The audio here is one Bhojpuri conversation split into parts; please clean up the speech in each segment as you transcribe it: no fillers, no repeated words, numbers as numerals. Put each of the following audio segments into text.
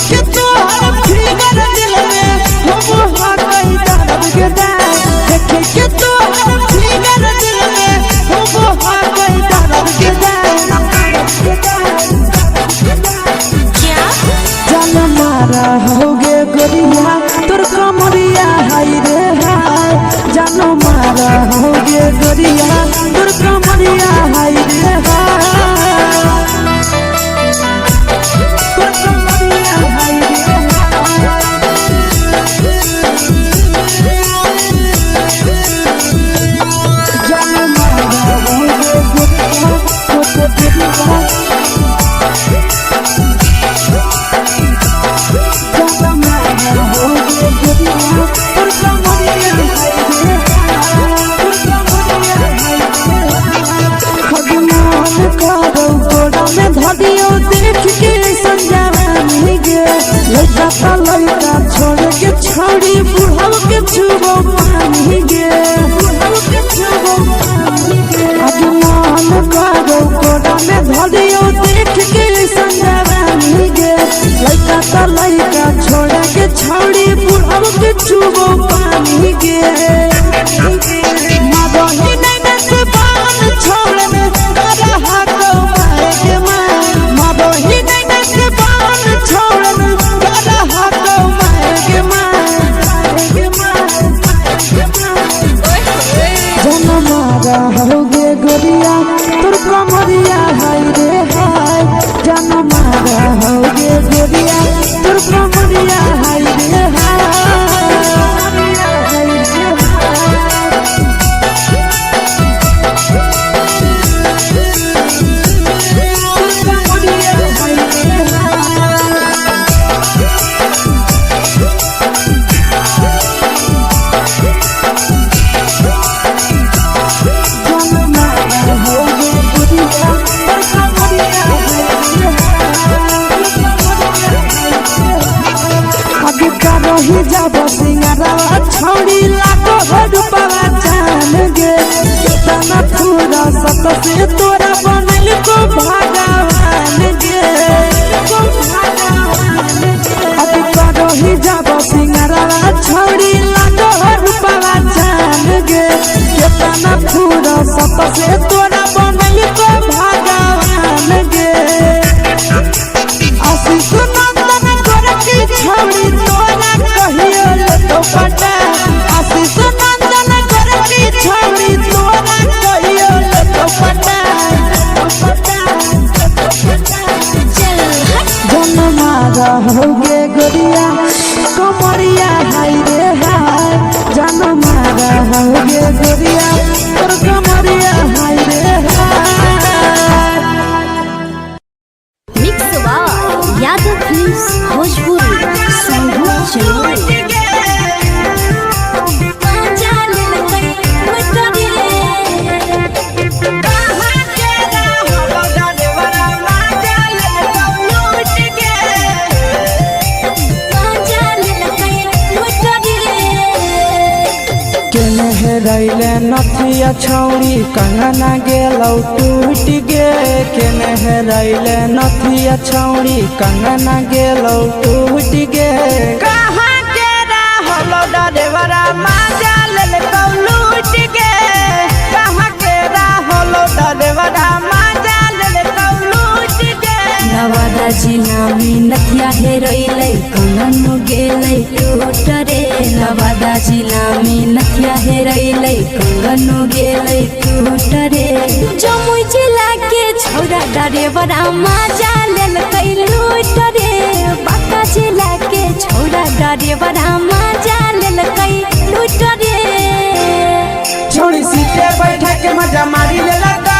के तो फिगर दिल में हम हाथ कहीं दर्द के दाए देखे के तो फिगर दिल में हम हाथ कहीं दर्द के दाए जान मारा होगे गोरिया तोर कमरिया हाय रे हाय जान मारा होगे गोरिया तोर कमरिया हाय रे हाय तोर कमरिया हाय रे जान मारा होगे गोरिया तोर कमरिया धदियो देख के संजावानी गे लइका लइका छोड़ के छौड़ी बुढ़ाव के छुबो पानी गे बुढ़ाव के छुबो पानी गे अजमान करो कोड़ा में धदियो देख के संजावानी गे लइका लइका छोड़ के छौड़ी बुढ़ाव के छुबो पानी गे मादही नहीं से बान छोड़ में करा हाथों मारे के मादही नहीं से बान छोड़ में करा हाथों मारे के जन मारा होगे गोरिया तोर कमरिया हाय रे हाय जन मारा होगे गोरिया तोर कमरिया हाय रे हाय जब सिंगारा छौड़ी लाखो रुपया जान गे कितना पूरा सत से तोरा बनल को भगवान गे अभी करो ही जब सिंगारा छौड़ी लाखो रुपया जान गे कितना पूरा सत से तोरा बनल को भगवान गे आशीष नंदन कर की छौड़ी तोरा कहियो तो पटा आशीष नंदन कर की छौड़ी तोरा कहियो तो पटा जन मारा होगे गोरिया कमरिया हाय रे हाय जन मारा होगे गोरिया तोर कमरिया हाय रे हाय mix by Yadav films Bhojpuri संगीत चैनल रैले नथिया छौड़ी कंगना गेलौ टूट गे केने रैले नथिया छौड़ी कंगना गेलौ टूट गे कहाँ के रहलो डरेवरा माजा लेलकौ लूट गे कहाँ के रहलो डरेवरा माजा लेलकौ लूट गे नवादा जिला में नथिया हेरैलै कंगनो गेलै टूट रे नवादा जिला में नथिया हेरैलै कंगनो गेलै टूट रे जमुई जिला के छौरा डरेवरा माजा लेलकै लूट रे बांका जिला के छौरा डरेवरा माजा लेलकै लूट रे छोड़ी सीटे बैठा के मजा मारी लेलकौ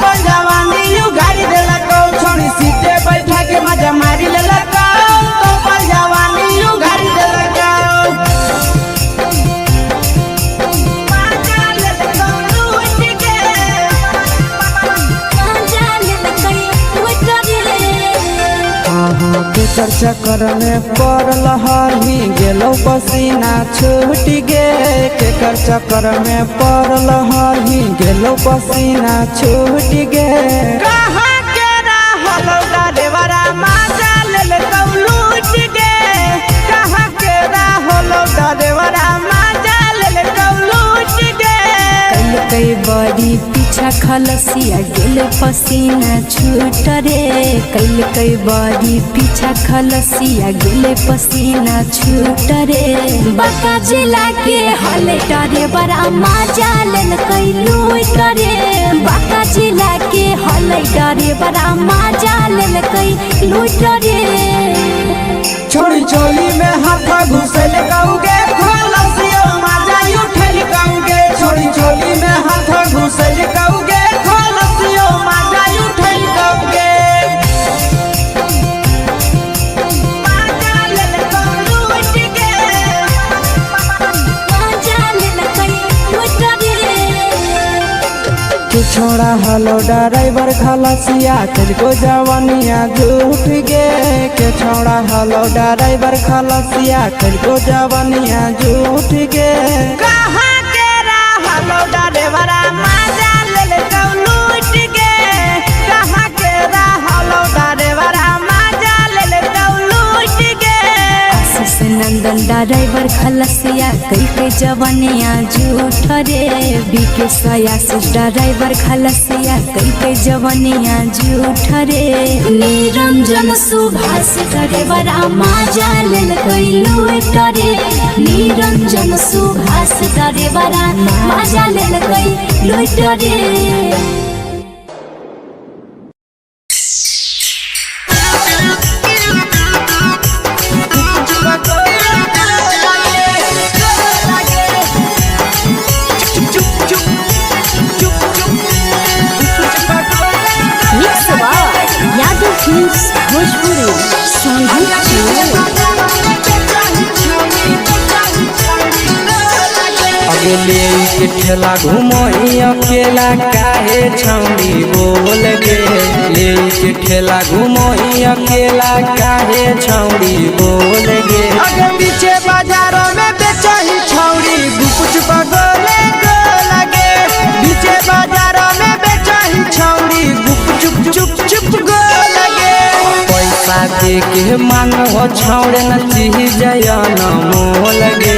तो जवानी यू गाड़ी देलकौ छोड़ी सीटे बैठा के मजा मारी लेलकौ तो जवानी यू गाड़ी देलकौ के चक्कर में पड़ल हरही गेलो पसीना छूट गे केकर चक्कर में पड़ल हरही गेलो पसीना छूट गे कहाँ के रहलो डरेवरा माजा लेलकौ लूट खलसिया गेल पसीना छूट रे कैल कई बारी पीछा खलसिया गेल पसीना छूट रे बाका जिला के हले डरे बड़ा मजा लेल कई लूट रे बाका जिला के हले डरे बड़ा मजा लेल कई लूट रे छोड़ी चोली में हाथ घुसल गाऊंगे खलसिया मजा उठल गाऊंगे छोड़ी चोली में हाथ घुसल गाऊंगे खलसिया मजा उठल गाऊंगे मजा लेल लूट के मजा लेल कई लूट रे तू छोड़ा हलो ड्राइवर खलसिया तुझको जवानिया झूठ गे के छोड़ा हलो ड्राइवर खलसिया तुझको जवानिया झूठ गे कहाँ के हलो ड्राइवर मजा ले लूट गे कहाँ के हलो ड्राइवर मजा ले लूट गे आशीष नंदन ड्राइवर खलसिया कई के जवानिया झूठ रे बीके आशीष ड्राइवर खलसिया कई के जवानिया झूठ रे निरंजन सुभाष ड्राइवर मजा लेल कई लूट रे निरंजन सुभाष ड्राइवर मजा लेल कई लूट रे अगले के ठेला घुमोई अकेला काहे छौड़ी बोल गे ले के ठेला घुमोई अकेला काहे छौड़ी बोल गे अगे पीछे बाजारों में बेचही छौड़ी गुपुच बगले गो लगे पीछे बाजारों में बेचही छौड़ी गुप चुप चुप गो लगे पैसा दे के मांगो छौड़े न चीज न मोल गे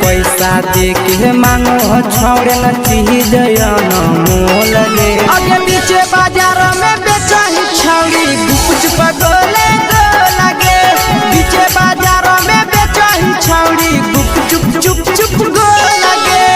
पैसा दे के मांगो छौड़े न चीज न मोल गे अगे पीछे बाजार में बेचही छौड़ी गुपुच पगोले गो लगे पीछे बाजार में बेचही छौड़ी गुप चुप गो लगे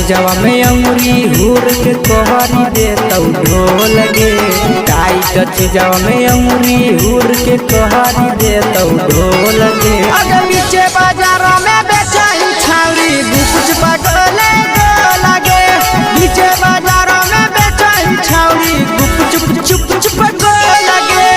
जवा में अंगुरी हुर के तोहरी दे तौ ढोल गे टाइट जवा में अंगुरी हुर के तोहरी दे तौ ढोल गे अगर पीछे बाजारों में बेचही छौड़ी गुपुच पगले गो लगे पीछे बाजारों में बेचही छौड़ी गुप चुप गो लगे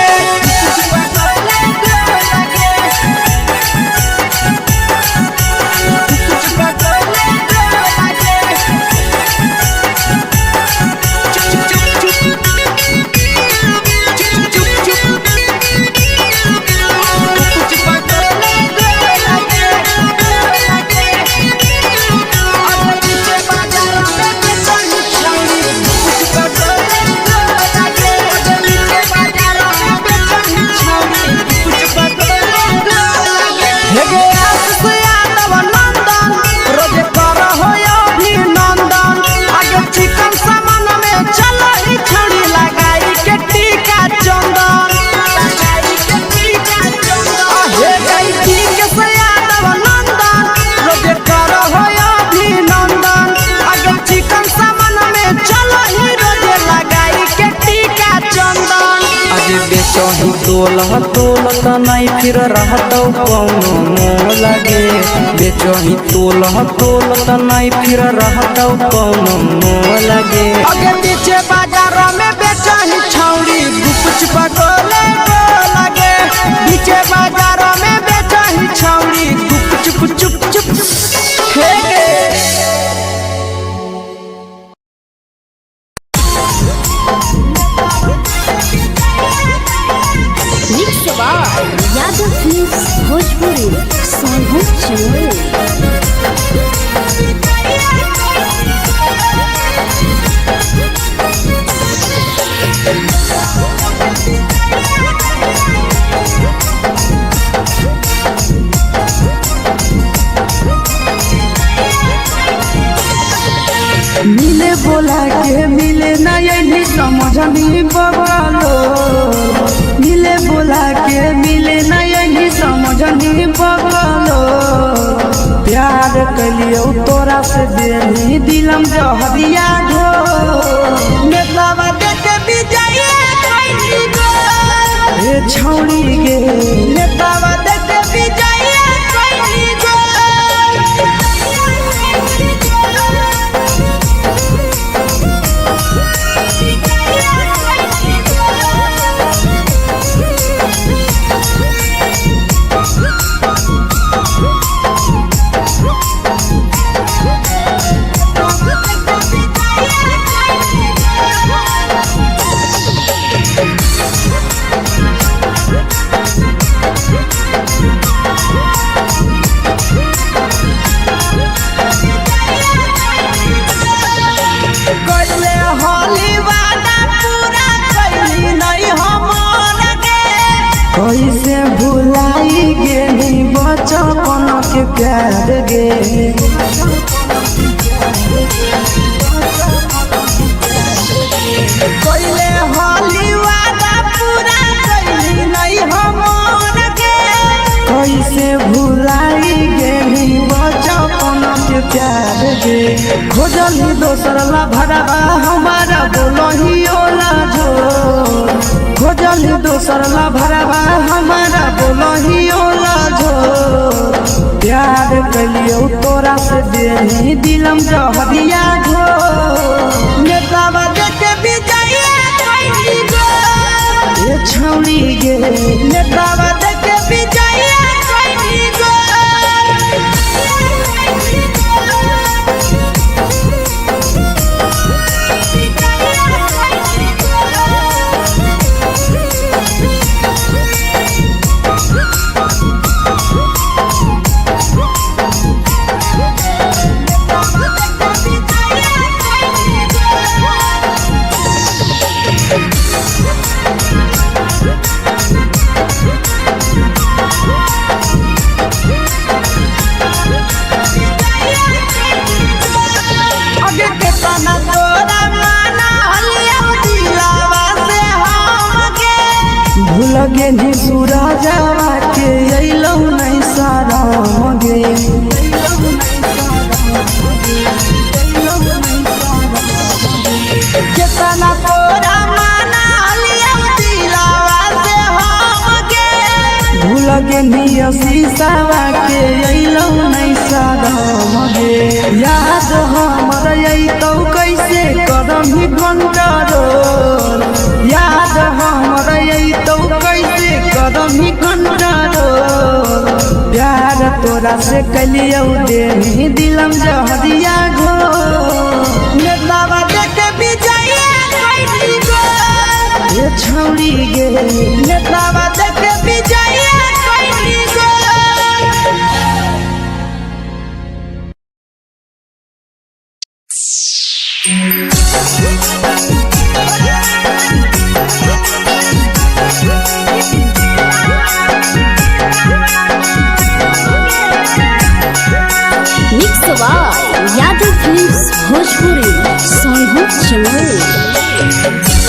बेचही तोलह तोलत नहीं फिर रहतौ कौनो मोह लगे बेचही तोलह तोलत नहीं फिर रहतौ कौनो मोह लगे आगे पीछे बाजार में बेचही छौड़ी गुपचुप गोले लगे पीछे बाजार में बेचही छौड़ी गुपचुप चुप चुप हे यादव फिल्म्स भोजपुरी सोनू चमोली। मिले बोला के मिले ना यही समझनी बगलो मिले बोला के मिले ना यही समझनी बगलो प्यार कलियो तोरा से देनी दिलम जहरिया घो नेतावा देखे विजय कोई गो हे छौड़ी गे नेतावा देखे विजय कोई गो कैसे भुलाई गेली बचपन के प्यार गे कोइले होली वादा पूरा कैली नहीं हमर के कैसे भुलाई गेली बचपन के प्यार गे खोजली दोसर ला भरवा हमारा बोलही ओला जो खोजली दोसर ला भरवा हमारा बोलही ओला जो प्यार कलियो तोरा से देनी दिलम जहरिया घो नेतावा देखे विजय कोई गो ये छौड़ी गे नेतावा देखे विजय कोई गो भूल गेली सूरजवा के अइलौ नहीं सारा गे केतना तोरा माना लिया दिलावा से हम गे भूल गेली शीशावा के अइलौ नहीं सारा गे याद हमर अइतौ कैसे करम ही कंट्रोल याद हमर अइतौ कैसे करम ही कंट्रोल प्यार तोरा से कलियो देनी दिलम जहरिया घो नेतावा देखे विजय कोई गो ये छौड़ी गे नेतावा देखे विजय कोई गो यादव फिल्म्स भोजपुरी सोनू चमोली।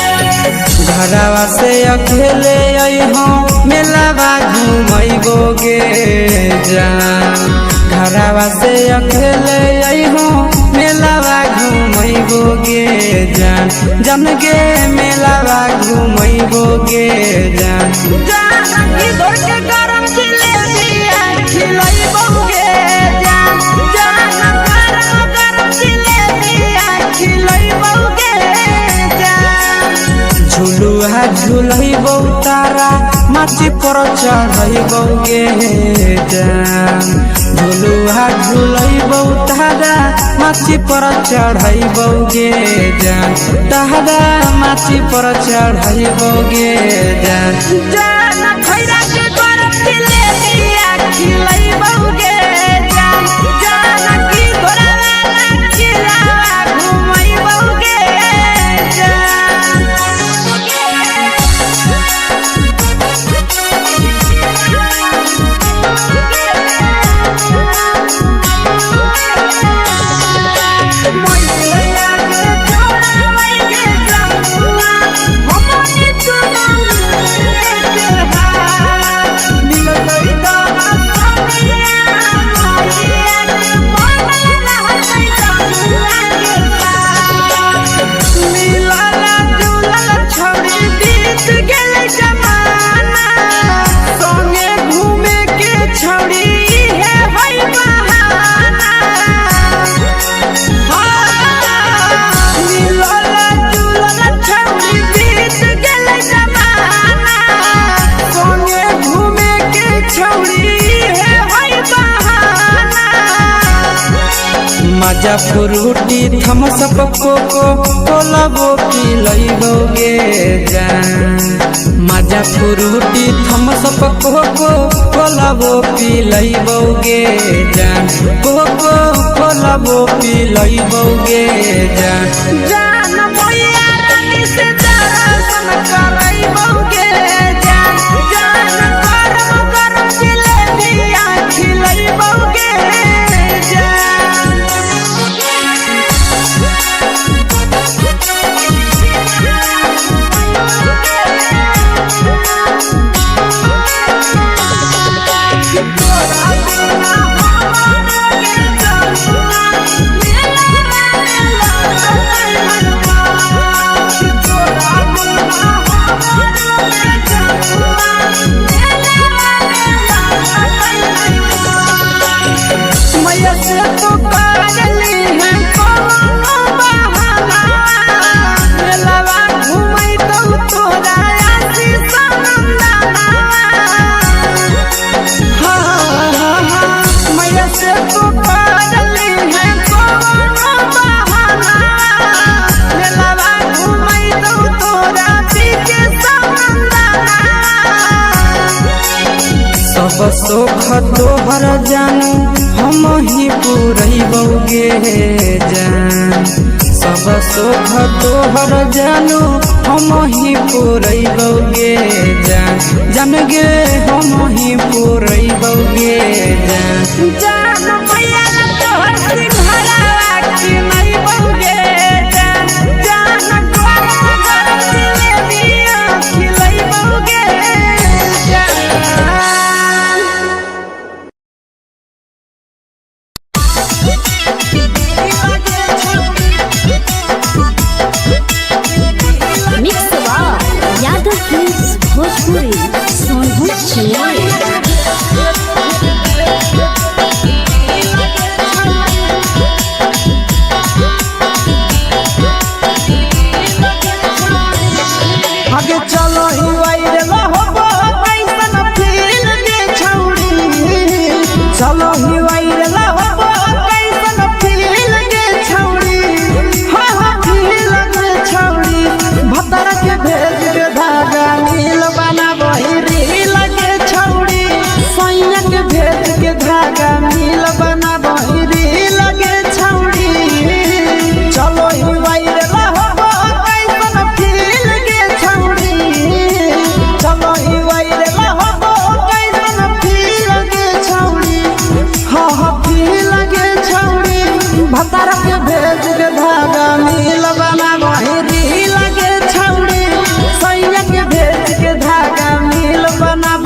घरवा से अकेले अइहो मेलावा घूमैबोगे जान घरवा से अकेले अइहो मेलावा घूमैबोगे जान जन गे मेलावा घूमैबोगे जान इधर के गरम जिलेबिया खिलैबोगे जान गरम जिलेबिया खिलैबोगे जान झुलुहा झुलैबौ तारा माची पर चढ़ैबोगे जान झुलुहा झुलैबौ तारा माची पर चढ़ैबोगे जान तारा माची पर चढ़ैबोगे जान खैरा के गरम जिलेबिया खिलैबोगे जान की घोड़ावाला खिलावा घुमैबोगे मजा फ्रूटी थम्स अप कोको कोला वो पिलैबोगे जान मजा फ्रूटी थम्स अप कोको कोला वो पिलैबोगे जान कोको कोला वो पिलैबोगे जान मैया रानी से दर्शन करैबोगे जान गरम गरम जिलेबिया खिलैबोगे मैया से तो काजली है कोनो बहाना मेलावा घूमै तो तोरा आशीष नंदना मैया से तो काजली है कोनो बहाना मेलावा घूमै तो तोरा पीछे नंदना सब सुख तोहर जानू हम ही पुरैबोगे जान सब सुख तोहर जानू हम ही पुरैबोगे जान गे हम ही पुरैबोगे जान मैया तोहर सिंघरावा खिलैबोगे जान गरम गरम जिलेबिया खिलैबोगे मिक्स यादव फिल्म्स भोजपुरी सोनभद्र आगे चलो ही वायरल होबो कैसन फील के छौड़ी चलो ही वायरल होबो कैसन फील के छौड़ी हाँ फील के छौड़ी भतर के भेज के धागा नील बना वही रील के छौड़ी सैया के भेज के धागा नील बना वही रील के छौड़ी चलो ही वायरल होबो कैसन फील के छौड़ी चलो ही वायरल होबो कैसन फील के छौड़ी हाँ फील के छौड़ी भतर के भेज के धागा नील बना वही रील के छौड़ी सैया के भेज के धागा नील बना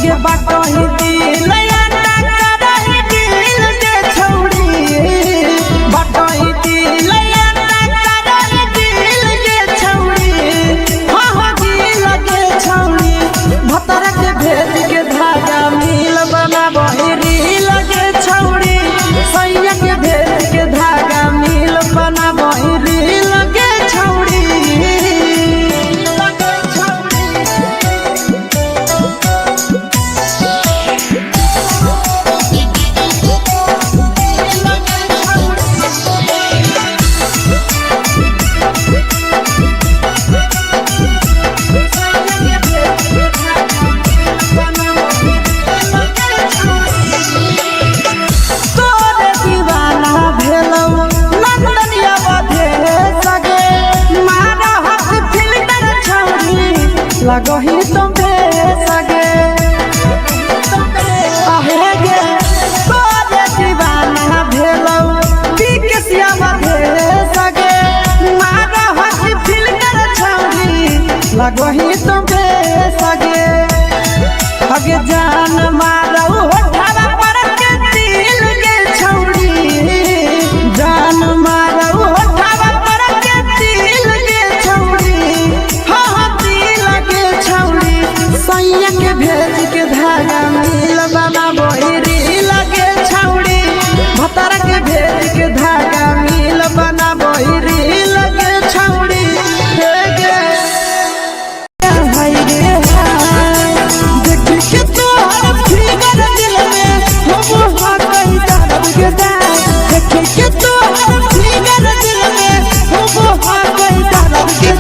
हगे बाटही दिल अंडा करही दिल के छौड़ी बाटही दिल अंडा करही दिल के छौड़ी हाँ दिल के छौड़ी भतर के भेज के धागा मिल बना बहिरी लगे छौड़ी सैया के भेज के धागा मिल बना बहिरी लगे छौड़ी लगही तुम्हे सगे आहे गे तोरे दीवाना भेलौ बिकसिया बधे सगे मारा हसी फिल्टर छौरी लगही तुम्हे सगे हगे जान मारौ होठवा पर के दिल के छौरी जान मारौ होठवा पर के दिल के छौरी हाँ सैया के भेज के धागा मिल बना बहिरी लगे छौड़ी भतर के भेज के धागा मिल बना बहिरी लगे छौड़ी हे गे हाय रे देख के तोहर फिगर दिल में हम हाकई दर्द के देख के तोहर फिगर दिल में हम हाकई दर्द के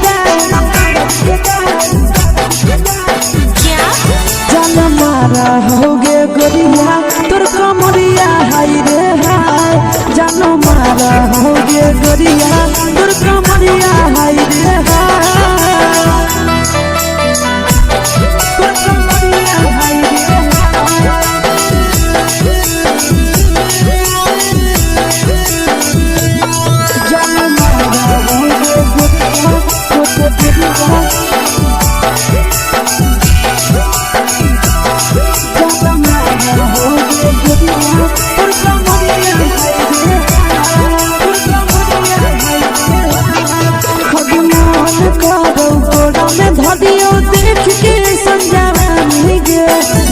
मारा होगे गोरिया तोर कमरिया हाय रे हाय जानो मारा होगे गोरिया तोर कमरिया हाय रे हाय तोर कमरिया हाय रे जानो मारा होगे गोरिया तोर कमरिया धरियो देख के संजावानी गे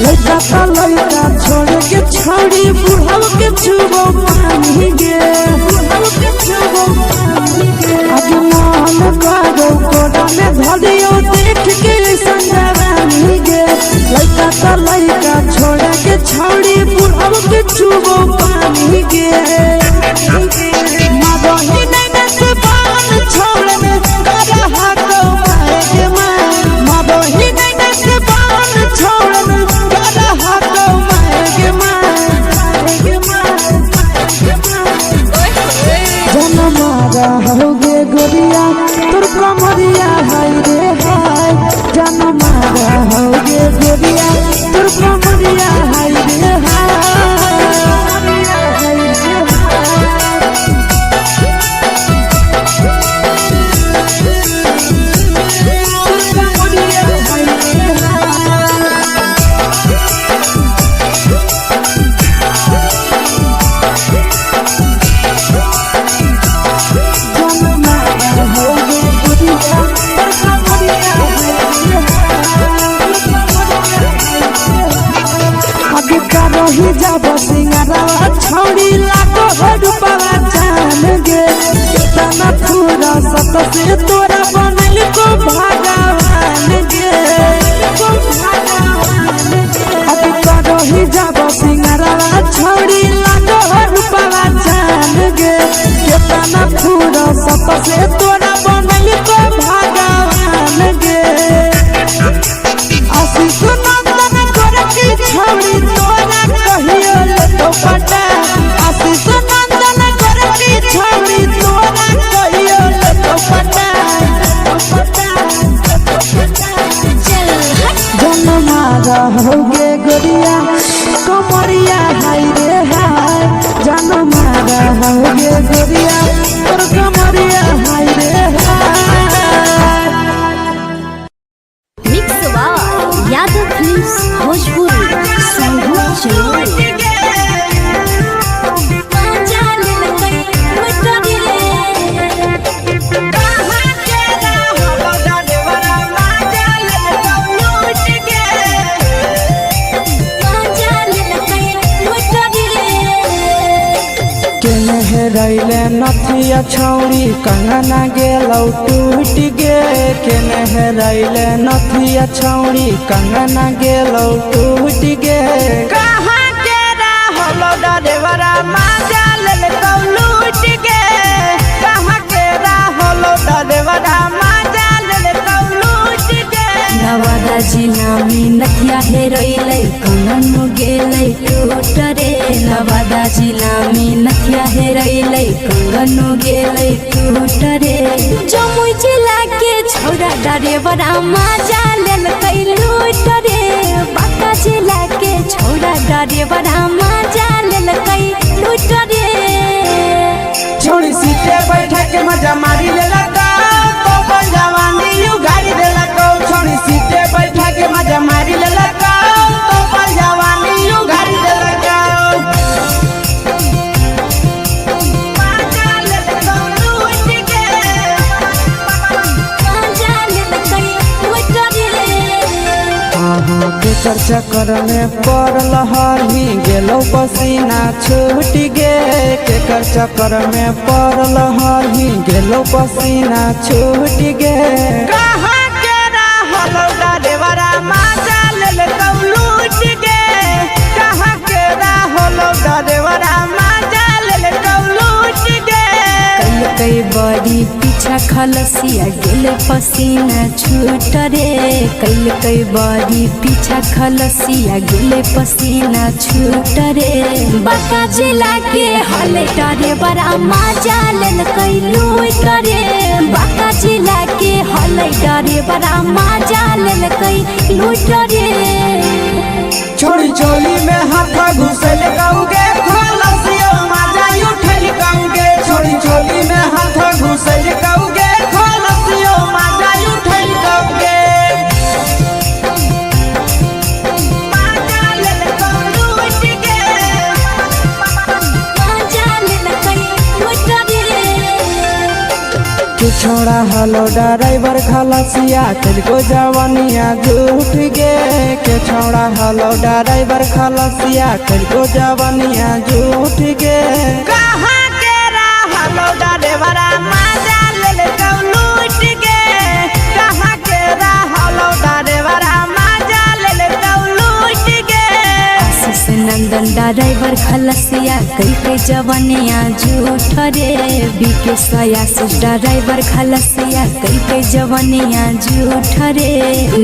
लइका का लइका छोड़ के छौड़ी बुढ़ाव के छुबो पानी गे बुढ़ाव के छुबो पानी गे अभिमान करो कोड़ा में धरियो देख के संजावानी गे लइका का लइका छोड़ के छौड़ी बुढ़ाव के छुबो पानी गे मादही नहीं से पान छोड़ में करा हाथों मारे मादही नहीं से पान छोड़ में करा हाथों मारे जन मारा होगे गोरिया तोर कमरिया हाय रे हाय जन मारा होगे गोरिया तोर कमरिया हाय रे हाय ही जब सिंगारा छौड़ी लागो रुपवा जान गे कितना पूरा सत से तोरा बनल को भगवान गे अभी करो ही जब सिंगारा छौड़ी लागो रुपवा जान गे कितना पूरा सत से तोरा बनल को भगवान गे आशीष नंदन कर की छौड़ी तोरा कहियो ले तो पटा आशीष नंदन कर की छौड़ी तोरा कहियो ले तो पटा जन मारा होगे गोरिया कमरिया हाय रे हाय जन मारा होगे गोरिया तोर कमरिया हाय रे हाय मिक्स यादव फिल्म्स भोजपुरी। हेरैले नथिया छौरी कंगना गेलौ टूट गे केने हेरैले नथिया छौरी कंगना गेलौ टूट गे कहाँ के रहलो डरेवरा माजा लेल लूट गे कहाँ के रहलो डरेवरा माजा लेल लूट गे नवादा जिला में नथिया हेरैले कंगन गेलै टूट रे नवादा जिला में नथिया हेरैले कंगन गेलै टूट रे जमुई जिला के छौरा डरेवरा माजा लेल लूट रे बांका जिला के छौरा डरेवरा माजा लेल लूट रे छोड़ी सीटे बैठा के मजा मारी लेला तो जवानी यू गाड़ी देला को छोड़ी सीटे बैठा के मजा मारी लेला तो जवानी यू गाड़ी देला को माजा लेला लूट के माजा लेल लूट रे केकर चक्कर में पड़ल हरही गेलौ पसीना छूट गे केकर चक्कर में पड़ल हरही गेलौ पसीना छूट गे कहाँ के रहलो डरेवरा माजा लेल लूट गे कहाँ के रहलो डरेवरा माजा लेल लूट गे कई बड़ी पीछा खलसिया गेले पसीना छूट रे कई बड़ी पीछा खलसिया गेले पसीना छूट रे बांका जिला के हले डरे बड़ा माजा लेल लूट रे बांका जिला के हले डरे बड़ा माजा लेल लूट रे छोड़ी चोली में हाथ घुसल गाऊंगे खलसियो माजा उठल गाऊंगे छोड़ी चोली में हाथ घुसल गाऊंगे खलसियो माजा उठल गाऊंगे माजा लेल लूट गे माजा लेल लूट रे तू छोड़ा हलो ड्राइवर खलसिया तेलको जवानिया झूठ गे के छोड़ा हलो ड्राइवर खलसिया तेलको जवानिया झूठ गे कहाँ के रहलो डरेवरा माजा लेल लूट गे कहाँ के रहलो डरेवरा माजा लेल लूट गे आशीष नंदन ड्राइवर खलसिया कई जवानिया झूठ रे बीके आशीष ड्राइवर खलसिया कई जवानिया झूठ रे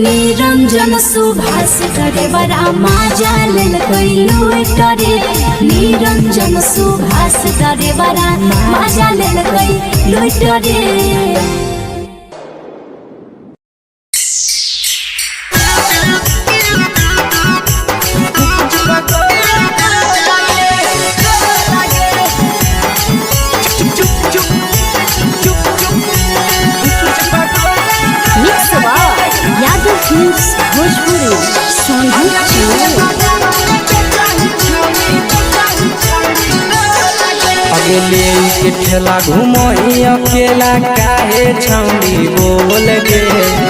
निरंजन सुभाष ड्राइवरा माजा लेल लूट रे निरंजन सुभाष ड्राइवरा माजा लेल लूट रे यादव फिल्म्स भोजपुरी संगीत अगले के ठेला घुमोई अकेला काहे छौड़ी बोल गे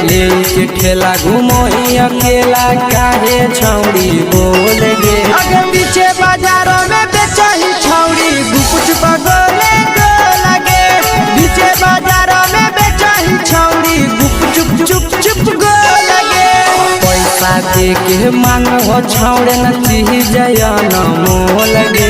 ले के ठेला घुमोई अकेला काहे छौड़ी बोल गे आगे पीछे बाजारों में बेचही छौड़ी गुपुच पगोले गो लगे पीछे बाजारों में बेचही छौड़ी गुप चुप चुप चुप गो लगे पैसा दे के मांग हो छौड़े न चीज न मोह लगे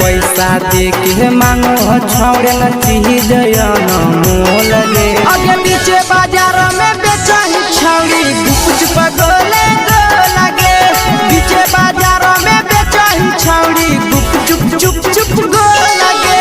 पैसा दे के मांग हो छौड़े न चीज न मोह लगे आगे पीछे बाजारों में बेचही छौड़ी गुपुच पगोले गो लगे पीछे बाजारों में बेचही छौड़ी गुप चुप चुप चुप गो लगे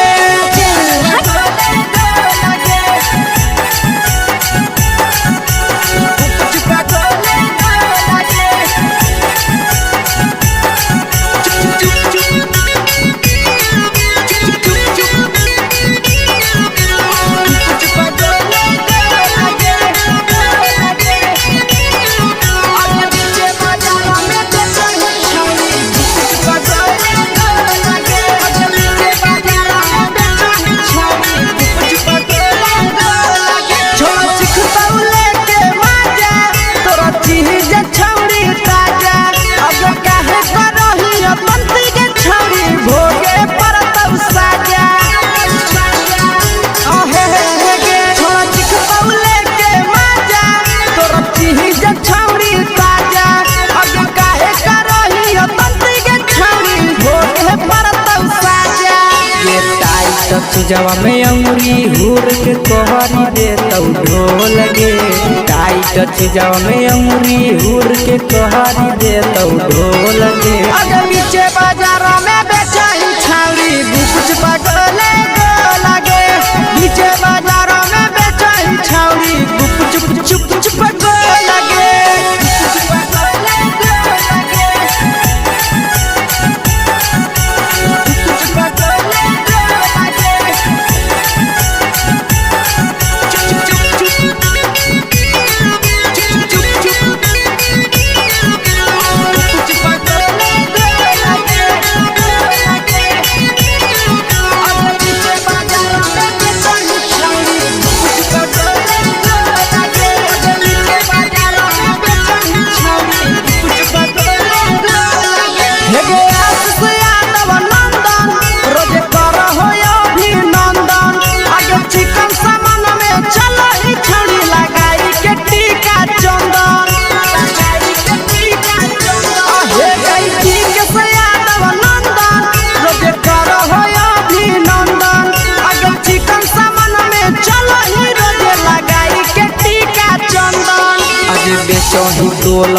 चीजवा में अंगुरी हुर के कहरी दे तो ढोल गे टाइट चीजवा में अंगुरी हुर के कहरी दे तो ढोल गे अगर नीचे बाजारों में बेचाई छावड़ी कुछ पगले को लगे नीचे बाजारों में बेचाई छावड़ी चुप चुप चुप को लगे बेचही तोल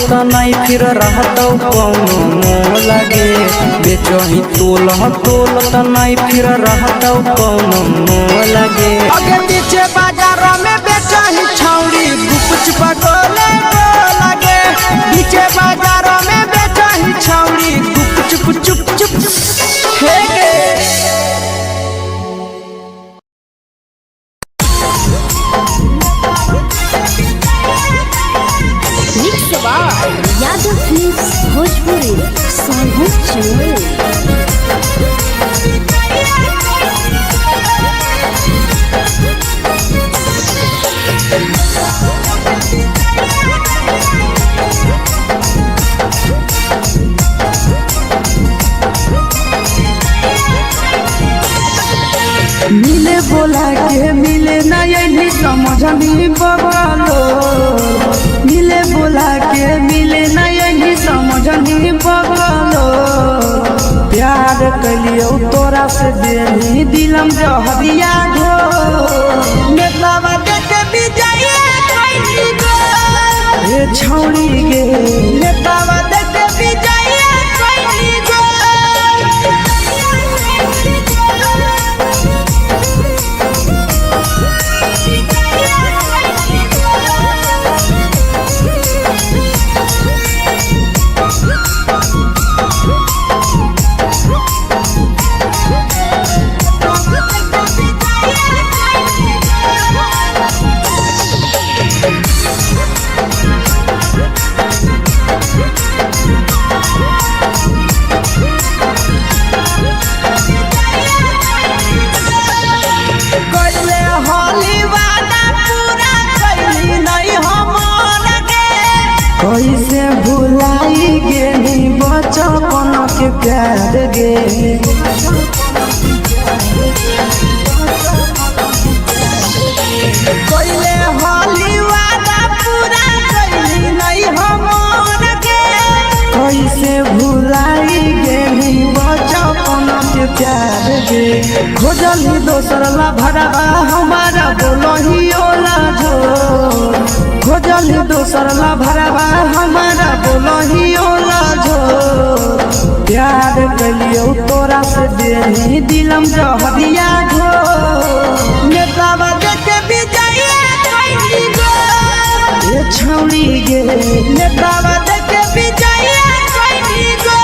त नहीं फिर रहतौ कौनो मोह लगे बेचही तोल त नहीं फिर रहतौ कौनो मोह लगे अगर नीचे बाजारों में बेचही छौड़ी गुप चुप गोले को लगे नीचे बाजारों में बेचही छौड़ी गुप चुप चुप चुप हे यादव फिल्म्स भोजपुरी साहब चैनल मिले बोला के मिले ना यही समझनी बगलो मिले बोला के मिले ना यही समझनी बगलो प्यार कलियो तोरा से देनी दिलम जहरिया घो नेतावा देखे विजय कोई गो ये छौड़ी गे नेतावा देखे विजय कोई गो कैसे भुलाई गेली बचपन के प्यार गे कोइले होली वादा पूरा कैली नहीं हमर के कैसे भुलाई गेली बचपन के प्यार गे खोजली दोसर ला भरवा हमारा बोलही ओला जो खोजली दोसर ला भरवा हमारा बोलही ओला जो प्यार कलियो तोरा से देनी दिलम जहरिया घो नेतावा देखे विजय कोई गो ये छौड़ी गे नेतावा देखे विजय कोई गो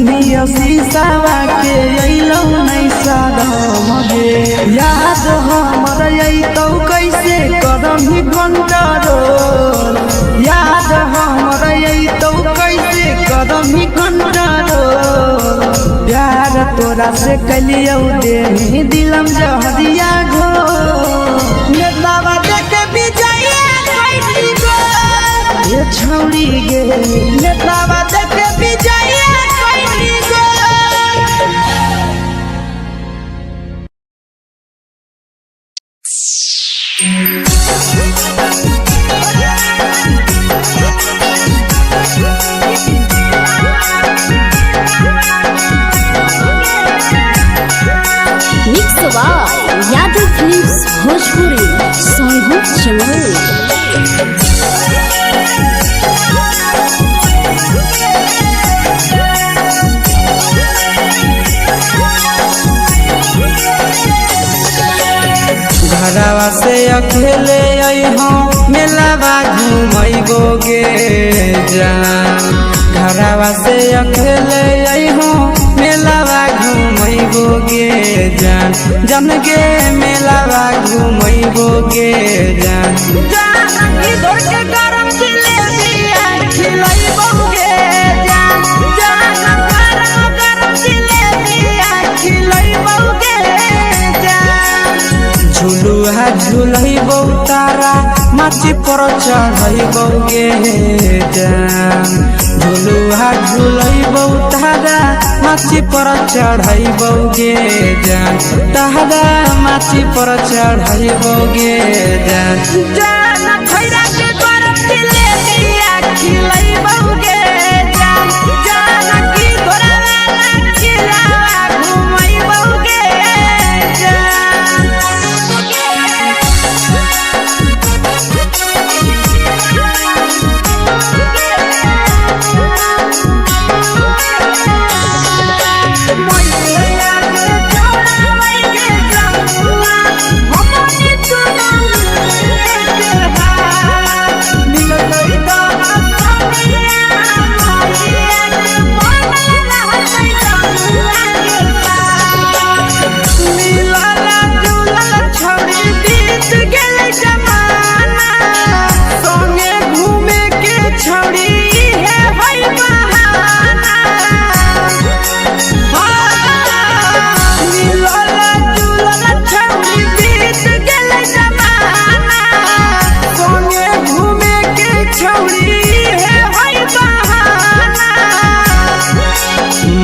दुनिया शीशावा के अइलौ नहीं सादम गे याद हमर अइतौ कैसे कदम ही कंट्रोल याद हमर अइतौ कैसे कदम ही कंट्रोल प्यार तोरा से कलियौ दे दिलम जहरिया घो नेतावा देखे विजय कैली गो ये छौड़ी गे नेतावा देखे विजय कैली गो। मिक्स यादव फिल्म्स भोजपुरी सोनू चमोली। घरवा से अकेले अइहो मेलावा घूमैबो गे जान घरवा से अकेले अइहो मेलावा घूमैबो गे जान जन गे मेलावा घूमैबो गे जान झुलुहा झुलैबौ तारा माची पर चढ़ैबौ गे जान झुलुहा झुलैबौ तारा माची पर चढ़ैबौ गे जान तारा माची पर चढ़ैबौ गे जान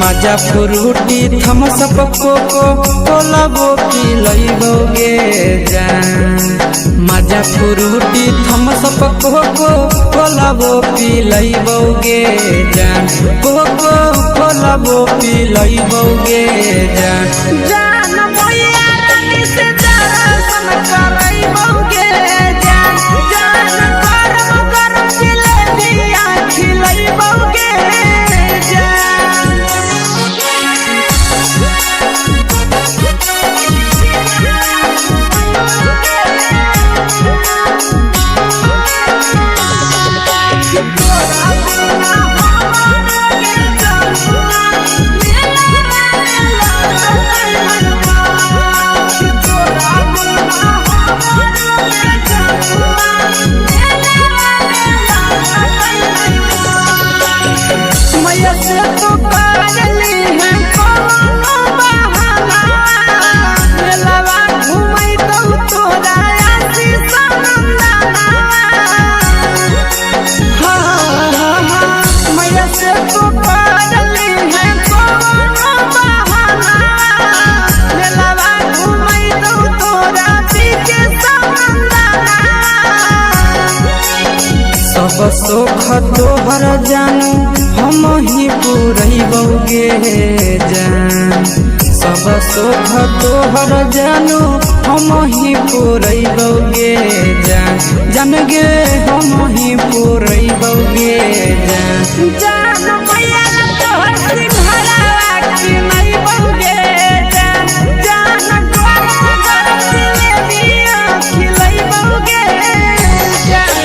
मजा फ्रूटी थम्स अप कोको कोलाबो पिलैबौ गे जान मजा फ्रूटी थम्स अप कोको कोलाबो पिलैबौ गे जान कोको कोलाबो पिलैबौ गे जान जान भैया रानी से दर्शन करैबौ गे जान जान गरम गरम जिलेबिया खिलैबौ गे जान सब सुख तोहर जानू हम ही पुरैबौ गे जान सब सुख तोहर जानू हम ही पुरैबौ गे जान जान गे हम ही पुरैबौ गे जान जान भैया तोहर सिंहरावा खिलैबौ गे जान जान गरम गरम जिलेबिया खिलैबौ गे जान।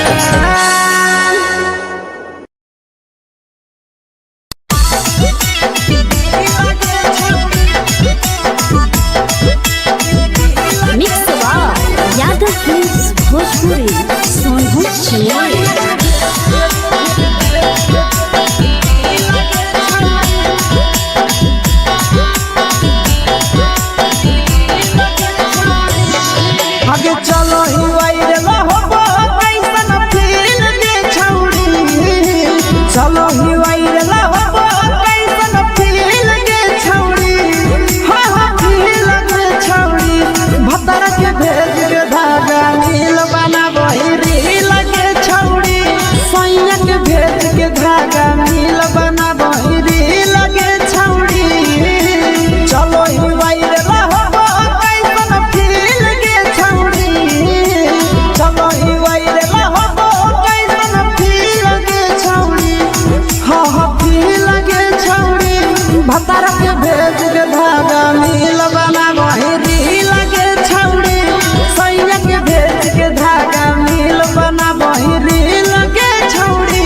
भतर के भेज के धागा मिल बना बहिरी लगे छौड़ी सैया के भेज के धागा मिल बना बहिरी लगे छौड़ी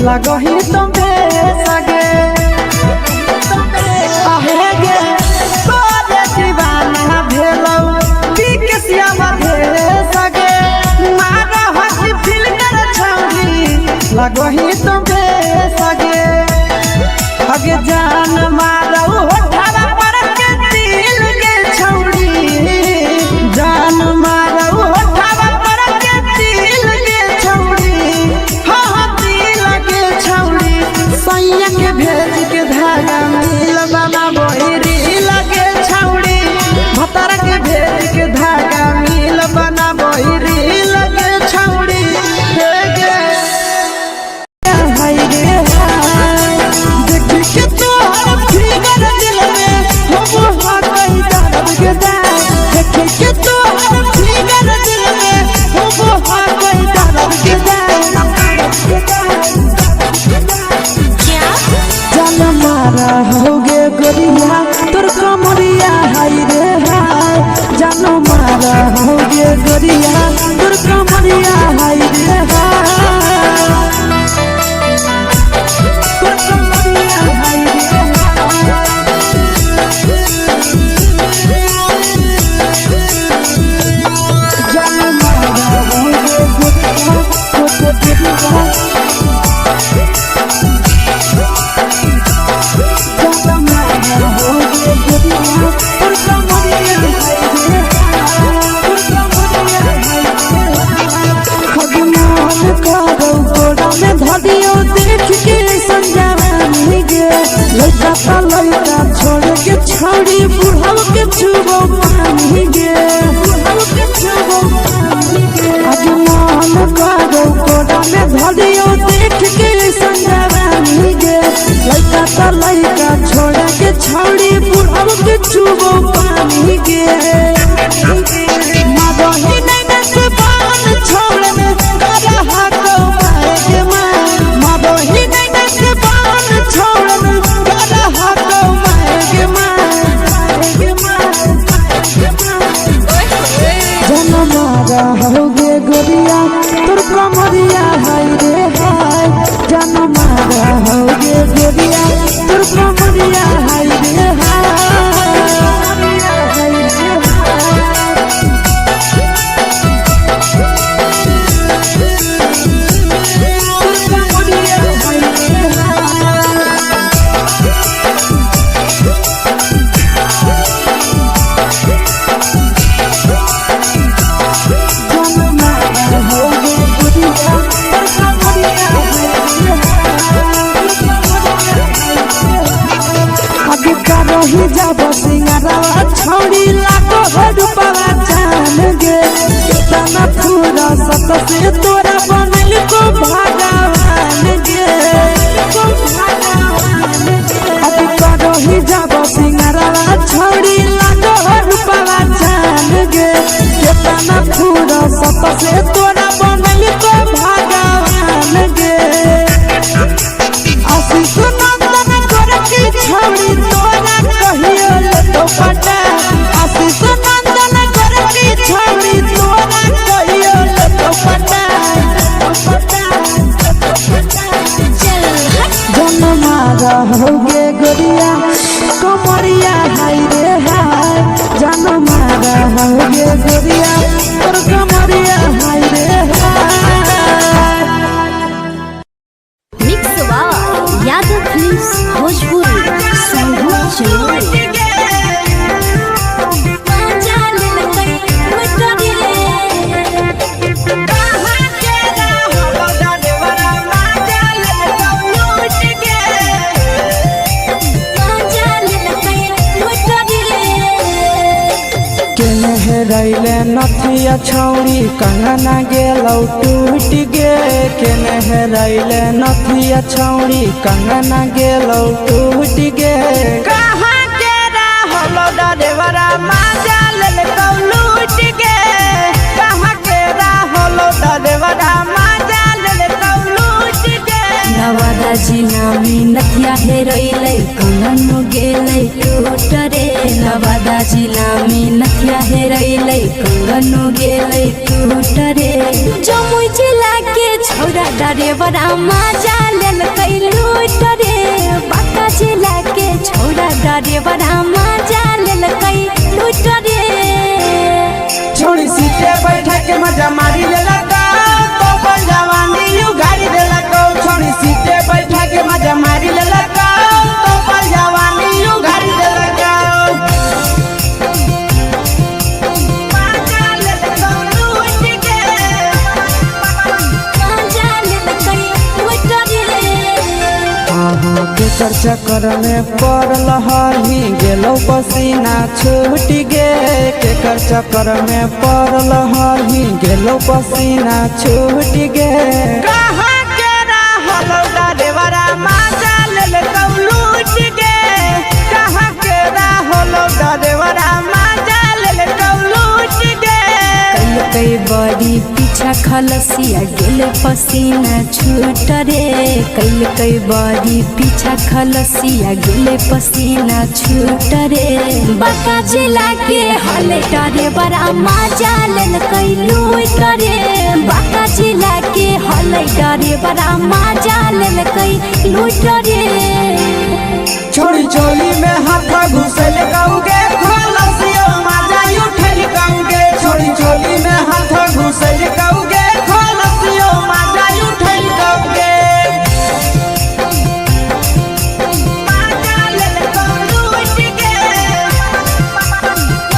लगही तुम्हे सगे आहे गे तोरे दीवाना भेलौ बिकसिया बधे सगे मारा हसी फिल्टर छौरी लगही तुम्हे सगे अगे जान मारौ होठा पर के दिल के छौरी जान मारौ होठा पर के दिल के छौरी सैया के भेज के धागा मिल बना बहिरी लगे छौड़ी भतर के भेज के धागा मिल बना बहिरी लगे छौड़ी देख के तोहर फिगर दिल में हम कहीं दर्द के देख के तोहर फिगर दिल में हम कहीं दर्द के मारा होगे गोरिया तोर कमरिया हाय रे हाय जानो मारा होगे गोरिया तोर कमरिया हाय रे हाय तोर कमरिया हाय रे जानो मारा होगे गोरिया तोर कमरिया लड़का छोड़ के छौड़ी बुढ़ाव के छुबो पानी गे आज मन करो कोड़ा में धरियो देख के संजवानी गे लड़का छोड़ के छौड़ी बुढ़ाव के छुबो पानी गे मादही नहीं से बान छोड़ में करा हाथो मारे के मादही नहीं से बान छोड़ में करा हाथो रही जब सिंगारवा छौड़ी लाखो रुपवा जान गे कितना पूरा सत से तोरा बनल को भगवान गे अभी रही जब सिंगारवा छौड़ी लाखो रुपवा जान गे कितना पूरा सत से तोरा बनल को भगवान गे आशीष नंदन करके छौड़ी तोरा कहियो तो पटा आशीष नंदन करके छौड़ी तोरा कहियो तो पटा जन्मा रहोगे गोरिया कमरिया हाय रे हाय जन्मा रहोगे गोरिया और कमरिया हाय रे हाय। मिक्स वाव यादव फिल्म्स भोजपुरी संगीत चुनरी रैले नथिया छौड़ी कंगना गेलौ टूट गे केने रैले नथिया छौड़ी कंगना गेलौ टूट गे कहाँ के रहलो डरेवरा माजा लेलकौ लूट गे कहाँ के रहलो डरेवरा माजा लेलकौ लूट गे नवादा जिला में नथिया हेरैलै कंगन गेलै टूट रे नवादा जिला में नथिया हेरैलै कंगन गेलै टूट रे जमुई जिला के छौरा डरेवरा माजा लेलकै लूट रे बांका जिला के छौरा डरेवरा माजा लेलकै लूट रे छोड़ी सीटे बैठा के मजा मारी लेलकौ तो बन जवानी यू गाड़ी देलकौ छोड़ी सीटे बैठा के मजा मारी लेलकौ तो बन जवानी यू गाड़ी देलकौ माजा लेलकौ लूट गे माजा लेलकै लूट रे केकर चक्कर में पड़ल हही गेलौ पसीना छूट गे केकर चक्कर में पड़ल हही गेलौ पसीना छूट गे कहाँ के रहलो डरेवरा माजा लेलकौ लूट गे कहाँ के रहलो डरेवरा माजा लेलकौ लूट गे कई बड़ी पीछा खलसिया गेल पसीना छूट रे कई बड़ी पीछा खलसिया गेल पसीना छूट रे बांका जिला के हले डरे बड़ा माजा लेलकै लूट रे बांका जिला के हले डरे बड़ा माजा लेलकै लूट रे छोड़ी चोली में हाथ घुसल कौगे खलसियो माजा उठल कौगे छोड़ी चोली में हाथ घुसल कौगे खलसियो माजा उठल कौगे माजा लेलकौ लूट गे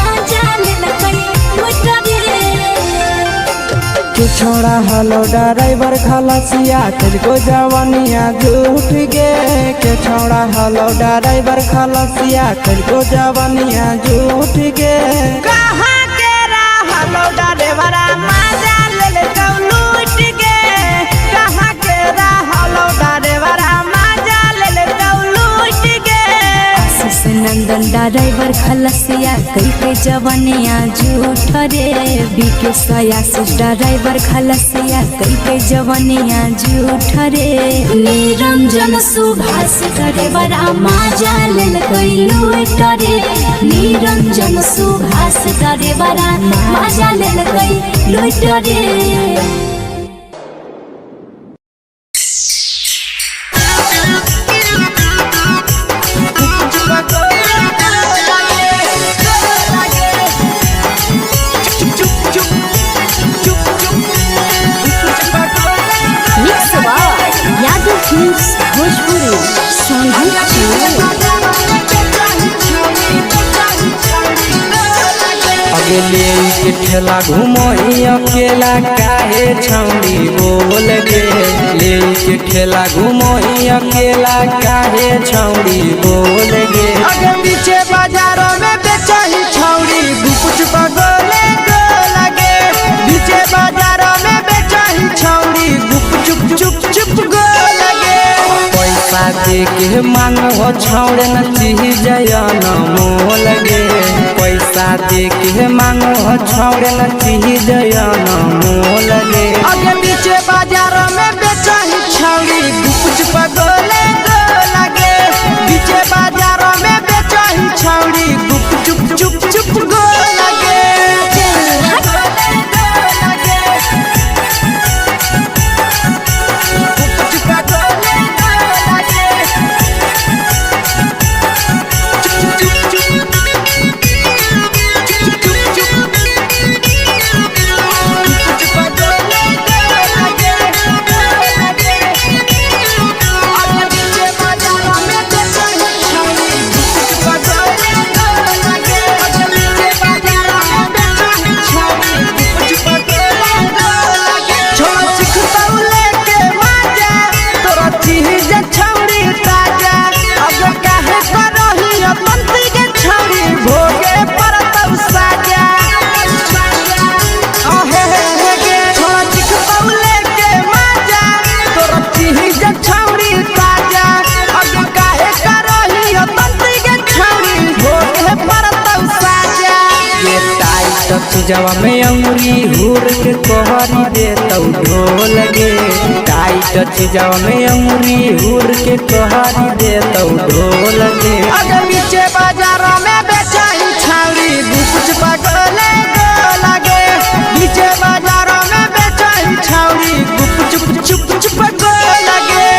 माजा लेलकै लूट रे के छोड़ा हलो ड्राइवर खलसिया तुझको जवानिया झूठ गे के छोड़ा हलो ड्राइवर खलसिया तुझको जवानिया झूठ गे कहाँ के रहलो डरेवरा माजा लेलकौ लूट गे कहाँ के रहलो डरेवरा माजा लेलकौ लूट गे आशीष नंदन ड्राइवर खलसिया कई जवनिया झूठ रे बीके आशीष ड्राइवर खलसिया कई जवनिया झूठ रे निरंजन सुभाष ड्राइवरा माजा लेलकै लूट रे निरंजन सुभाष ड्राइवरा माजा लेलकै लूट रे मिक्स वाव यादव फिल्म्स भोजपुरी संगीत अगले के ठेला घुमई अकेला काहे छौड़ी बोल गे ले के ठेला घुमई अकेला काहे छौड़ी बोल गे आगे पीछे दे के मांग हो छौड़े न चीज न मोल गे पैसा दे के मांग हो छौड़े न चीज न मोल गे आगे पीछे बाजार में बेचही छौड़ी गुपच पगोले गोला गे पीछे बाजार में बेचही छौड़ी गुप चुप चुप चुप गोला गे चीजवा में अंगुरी हुर के कोहरी दे तो ढोल गे टाइट चीजवा में अंगुरी हुर के कोहरी दे तो ढोल गे आगे पीछे बाजार में बेचही छौड़ी गुपच पगोले गोला गे पीछे बाजार में बेचही छौड़ी गुप चुप चुप चुप गोला गे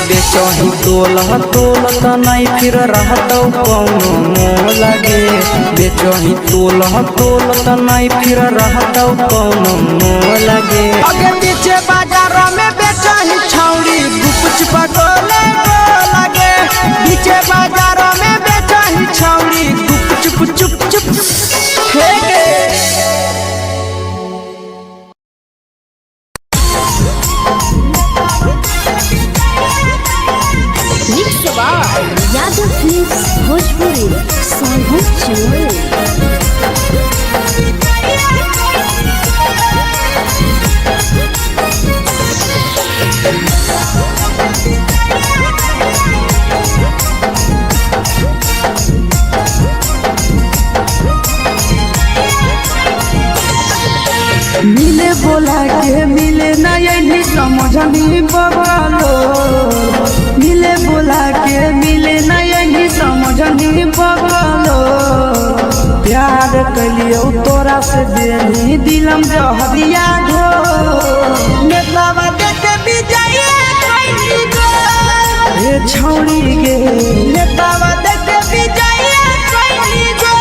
बेचही तोल त नहीं फिर रहतौ कौनो मोल गे बेचही तोल त नहीं फिर रहतौ कौनो मोल गे आगे पीछे बाजार में बेचही छौड़ी गुपच पगोले गोला गे पीछे बाजार में बेचही छौड़ी गुप चुप चुप चुप हे गे यादव फिल्म्स भोजपुरी साहब चोर मिले बोला के मिले ना यही समझनी बगलो मिले बोला के मिले ना यही समझनी बगलो प्यार कलियो तोरा से देनी दिलम जहरिया ढो नेतावा देखे विजय कैली गो ए छौड़ी गे नेतावा देखे विजय कैली गो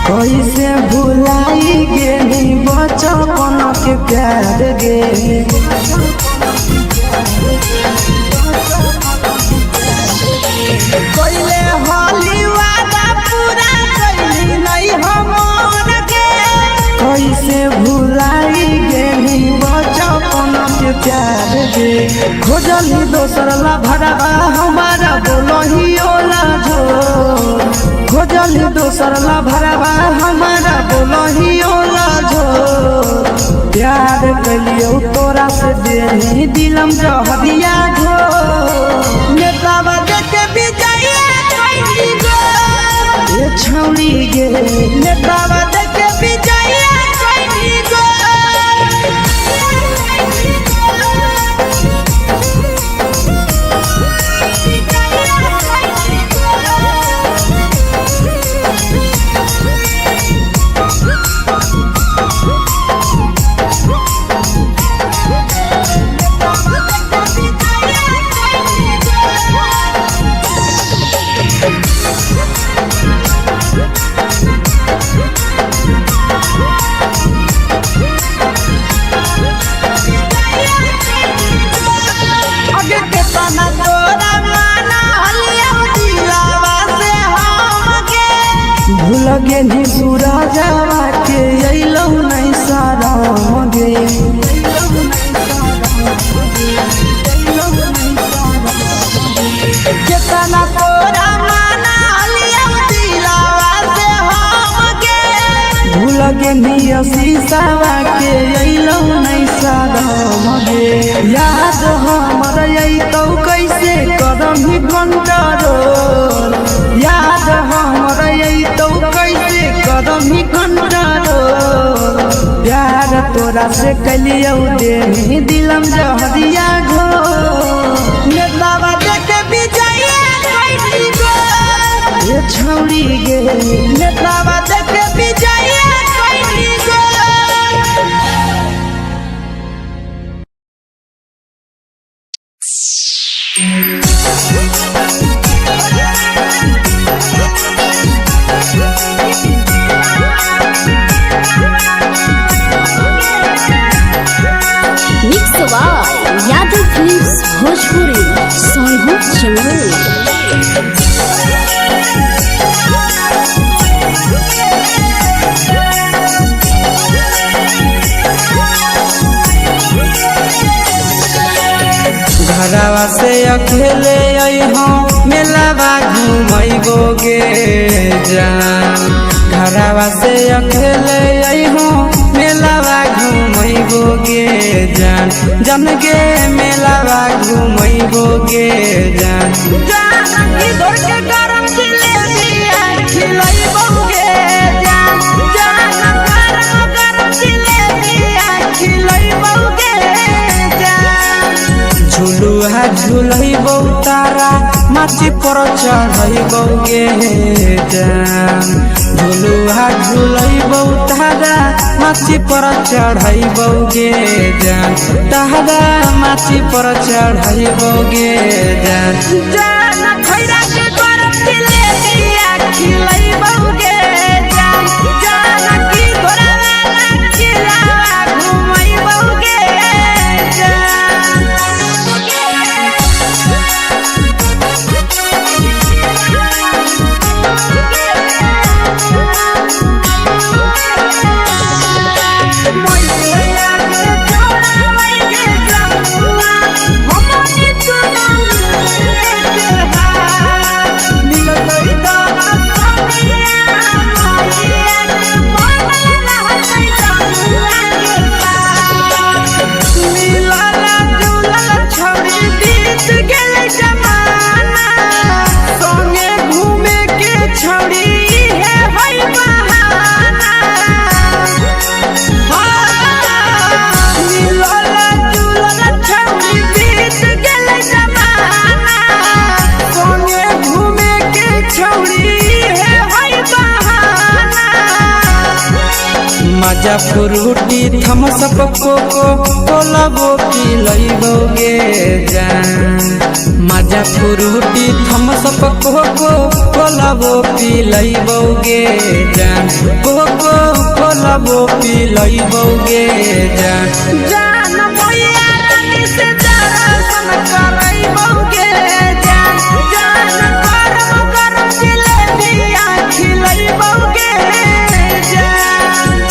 कैसे भुलाई गेली बचपन के प्यार गे कैले होली वादा पूरा कैली नहीं हमर भुलाई गेली बचपन के प्यार गे खोजली दोसर ला भरवा हमारा बोलही ओला झो खोजली दोसर ला भरवा हमारा बोलही ओला झो प्यार कलियो तोरा से देही दिलम जहरिया घो नेतावा देखे विजया कैली गो ये छौड़ी गे नेतावा देखे विजया कैली गो भूलगे नी सूरजवा के अइलौ नहीं सारा गे केतना तोरा माना लिया दिलावा से हम गे भूलगे नी शीशावा के अइलौ नहीं सारा गे याद हमर अइतौ कैसे करम ही कंट्रोल याद हमर अइतौ कैसे करम ही कंट्रोल प्यार तोरा से कलियौ देही दिलम जहरिया घो नेतावा देखे विजया कैली गो ये छौड़ी गे नेतावा देखे विजया कैली गो यादव फिल्म्स भोजपुरी सोनू चमोली घरवा से अकेले अइहो मेलावा घुमैबो गे जान घरवा से अकेले अइहो मेलावा घुमैबो गे जान जन गे मेलावा घुमैबो गे जान जानकी दौड़ के गरम जिलेबिया खिलैबो गे जान जान गरम जिलेबिया खिलैबो गे जान झुलुहा झुलैबो तारा माची पर चढ़ैबो गे जान झुलुहा झुलैबो तारा माची पर चढ़ैबो गे जान तारा माची पर चढ़ैबो गे जान जान खैरा के गरम जिलेबिया खिलैबो गे जान जानकी घोड़ा वाला खिलावा घुमैबो गे जान मजा फ्रूटी थमसप कोको कोलाबो पिलैबो गे जान मजा फ्रूटी थमसप कोको कोलाबो पिलैबो गे जान कोको कोलाबो पिलैबो गे जान जान मोया रानी से दर्शन करैबो गे जान जान गरम गरम जिलेबिया खिलैबो गे जान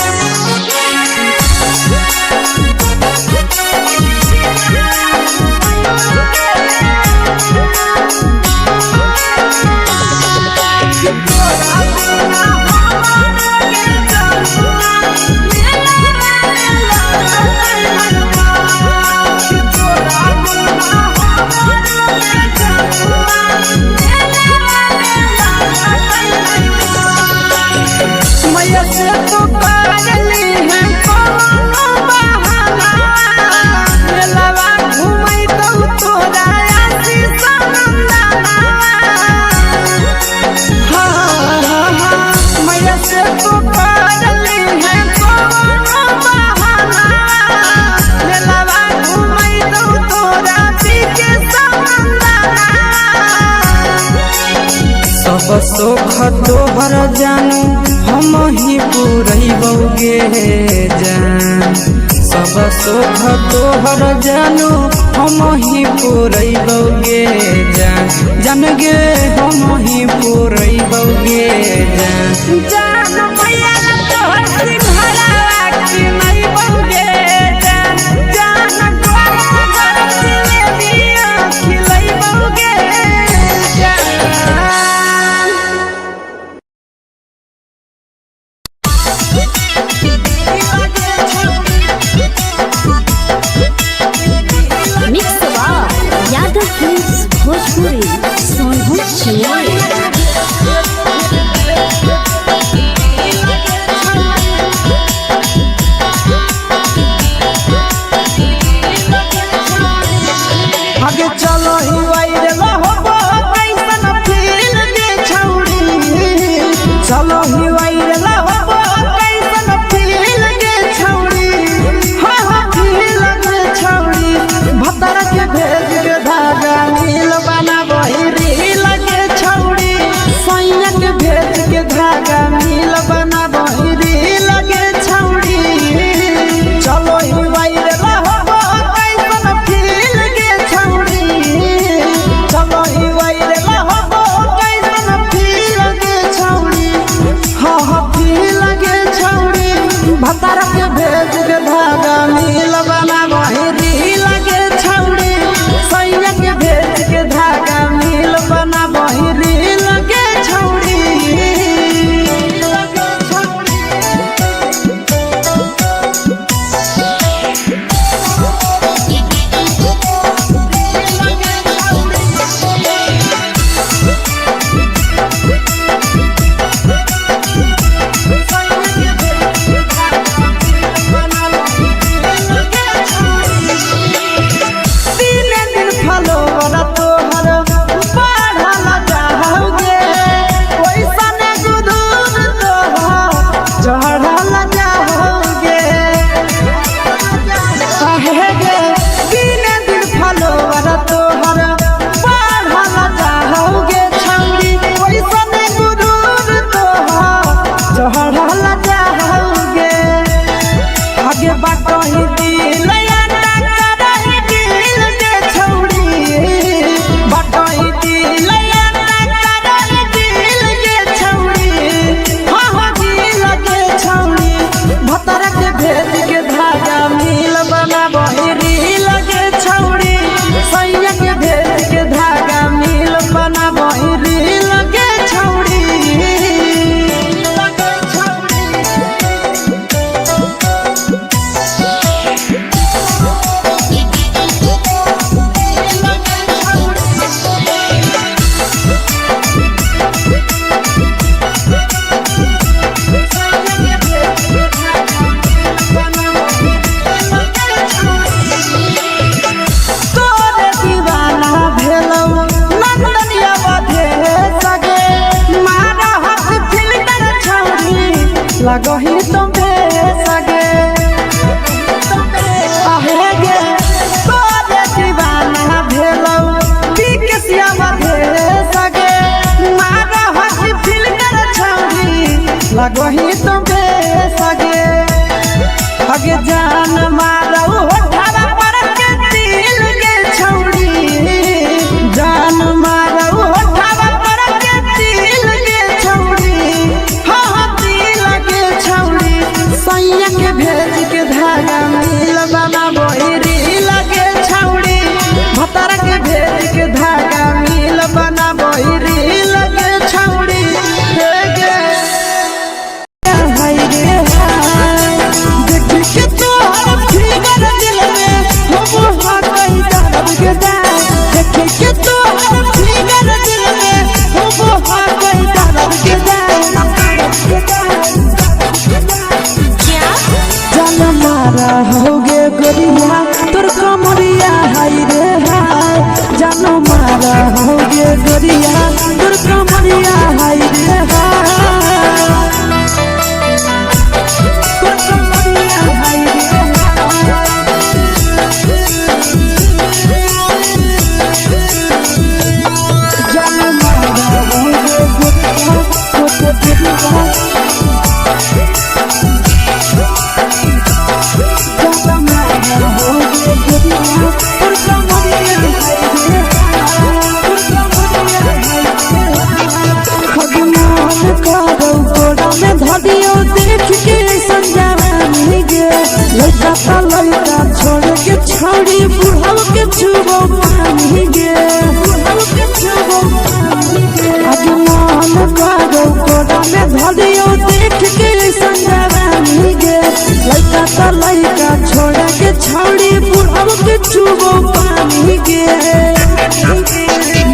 तोहर जानू हम ही पुरैबौगे जान सब सुख तोहर जानू हम ही पुरैबौगे जान जान गे हम ही पुरैबौगे जान जान मैया तोहर सिंघरावा की नहीं बौगे जान जान गोरा गोरा जिलेबिया खिलाई बौगे जान मिक्स यादव फिल्म्स भोजपुरी सोनू चिड़िया आगे चलो ही वायरल होबो कैसन फील दे छौड़ी चलो ही वायरल होबो कैसन फील दे छौड़ी हाँ हाँ फील दे छौड़ी भतर के भेज के धागा मिल बना बहिरी लगे छौड़ी सैया के भेज के धागा मिल बना बहिरी लगे छौड़ी चलो ही वायरल होबो कैसन फील दे छौड़ी चलो ही वायरल होबो कैसन फील दे छौड़ी हाँ हाँ फील दे छौड़ी भतर के भेज के धागा मिल बना बहिरी लगे छौड़ी सैया के भेज के धागा मिल बना बहिरी लगे छौड़ी तीने दिन फलोवर तोहर बढ़ल जाओगे ओइसने गुदूर तोहर चढ़ल जाओगे काहे गे तीने दिन फलोवर तोहर बढ़ल जाओगे छौड़ी ओइसने गुदूर तोहर चढ़ल जाओगे आगे बाटही दिल टकराही दिल के छौड़ी बाटही दिल टकराही दिल के छौड़ी हाँ हाँ दिल के छौड़ी भतर के भेज के धागा मिल बना बहिरी लगे छौड़ी सैया के भेज के धागा मिल बना बहिरी लगे छौड़ी लगे छौड़ी तोरे दीवाना भेलौ नंदनिया बधे सगे मारा हाथ फिल्टर छौड़ी लगही तुम्हे सगे आहे गे तोरे दीवाना भेलौ बिकसिया बधे सगे मारा हाथ फिल्टर छौड़ी लगही तुम्हे सगे आगे जान मारौ होठवा पर के तिल के छौड़ी जान मारौ होठवा पर के तिल के छौड़ी हाँ हाँ तिल के छौड़ी सैया के भेज के धागा मिल बना बहिरी लगे छौड़ी भतर के भेज के धागा मिल बना बहिरी लगे छौड़ी हे गे हाय रे हाय देख के तोहर फिगर दिल में हम हाकई दर्द के जाए देख के तोहर फिगर दिल में हम हाकई दर्द के जाए जान मारा होगे गोरिया तोर कमरिया हाय रे हाय जान मारा होगे गोरिया तोर कमरिया हाय रे हाय तोर कमरिया हाय रे जान मारा होगे गोरिया चुबो पानी गे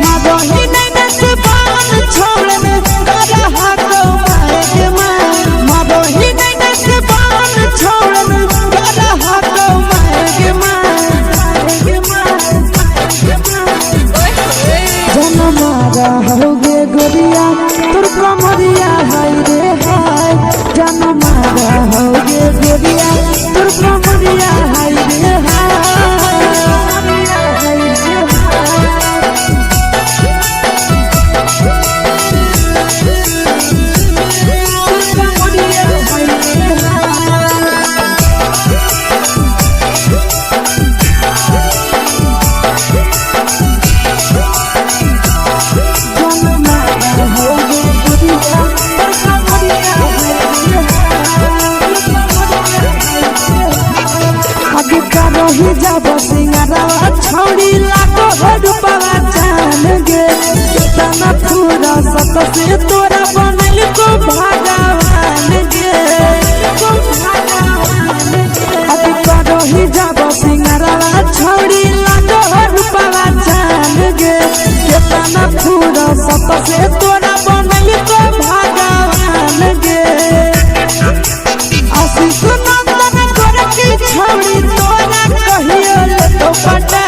मदही नैना से बान छोड़न करा हाको माए गे मदही नैना से बान छोड़न करा हाको माए गे जनमारा होगे गोरिया तोर कमरिया हाय रे हाय जनमारा होगे गोरिया तोर कमरिया हाय रे रही जब सिंगरवा छौड़ी लाखो रुपया जान गे तना पूरा सत से तोरा बनल को भगवान गे अभी रही जब सिंगरवा छौड़ी लाखो रुपया जान गे तना पूरा सत से तोरा बनल को भगवान गे आशीष नंदन गोरखी छौड़ी तोरा कहियो ले तो पटा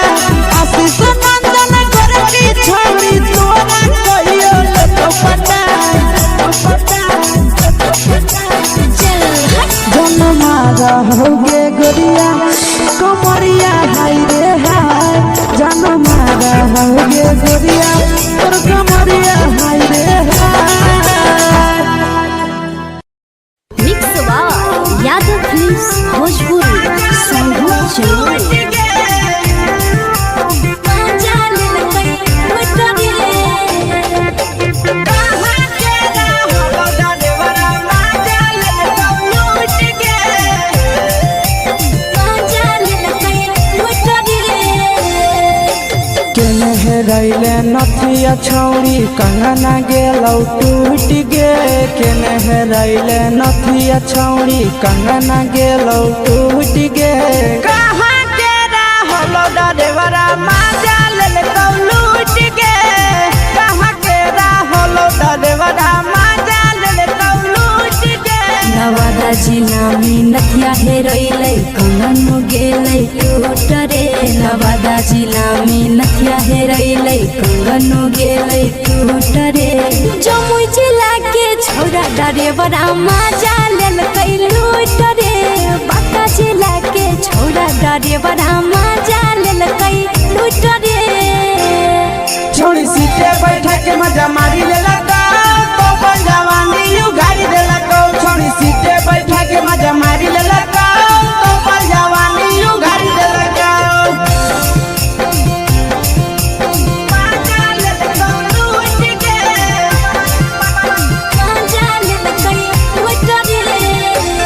आशीष नंदन गोरखी छौड़ी तोरा कहियो ले तो पटा जनमारा होगे गोरिया कमरिया हाय रे हाय जनमारा होगे गोरिया तोर कमरिया हाय रे हाय। Mix by Yadav films Bhojpuri संगीत चलो रैले नथिया छौड़ी कंगना गेलौ टूट गे केने हेरैले नथिया छौड़ी कंगना गेलौ टूट गे कहाँ के रहलो डरेवरा माजा लेल कौ लूट गे कहाँ के रहलो डरेवरा माजा लेल कौ लूट गे नवादा जिला में नथिया हेरैले कंगन गेलै टूट रे नवादा जिला में नथिया हेरैले कंगन गेलै टूट रे जमुई जिला के छोरा डरेवरा माजा लेल कै लूट रे बांका जिला के छोरा डरेवरा माजा लेल कै लूट रे छोड़ी सीटे बैठा के मजा मारी लेला तो अपन जवानी यू गाड़ी देला को छोड़ी सीटे बैठा के मजा मारी लेला तो अपन जवानी यू गाड़ी देला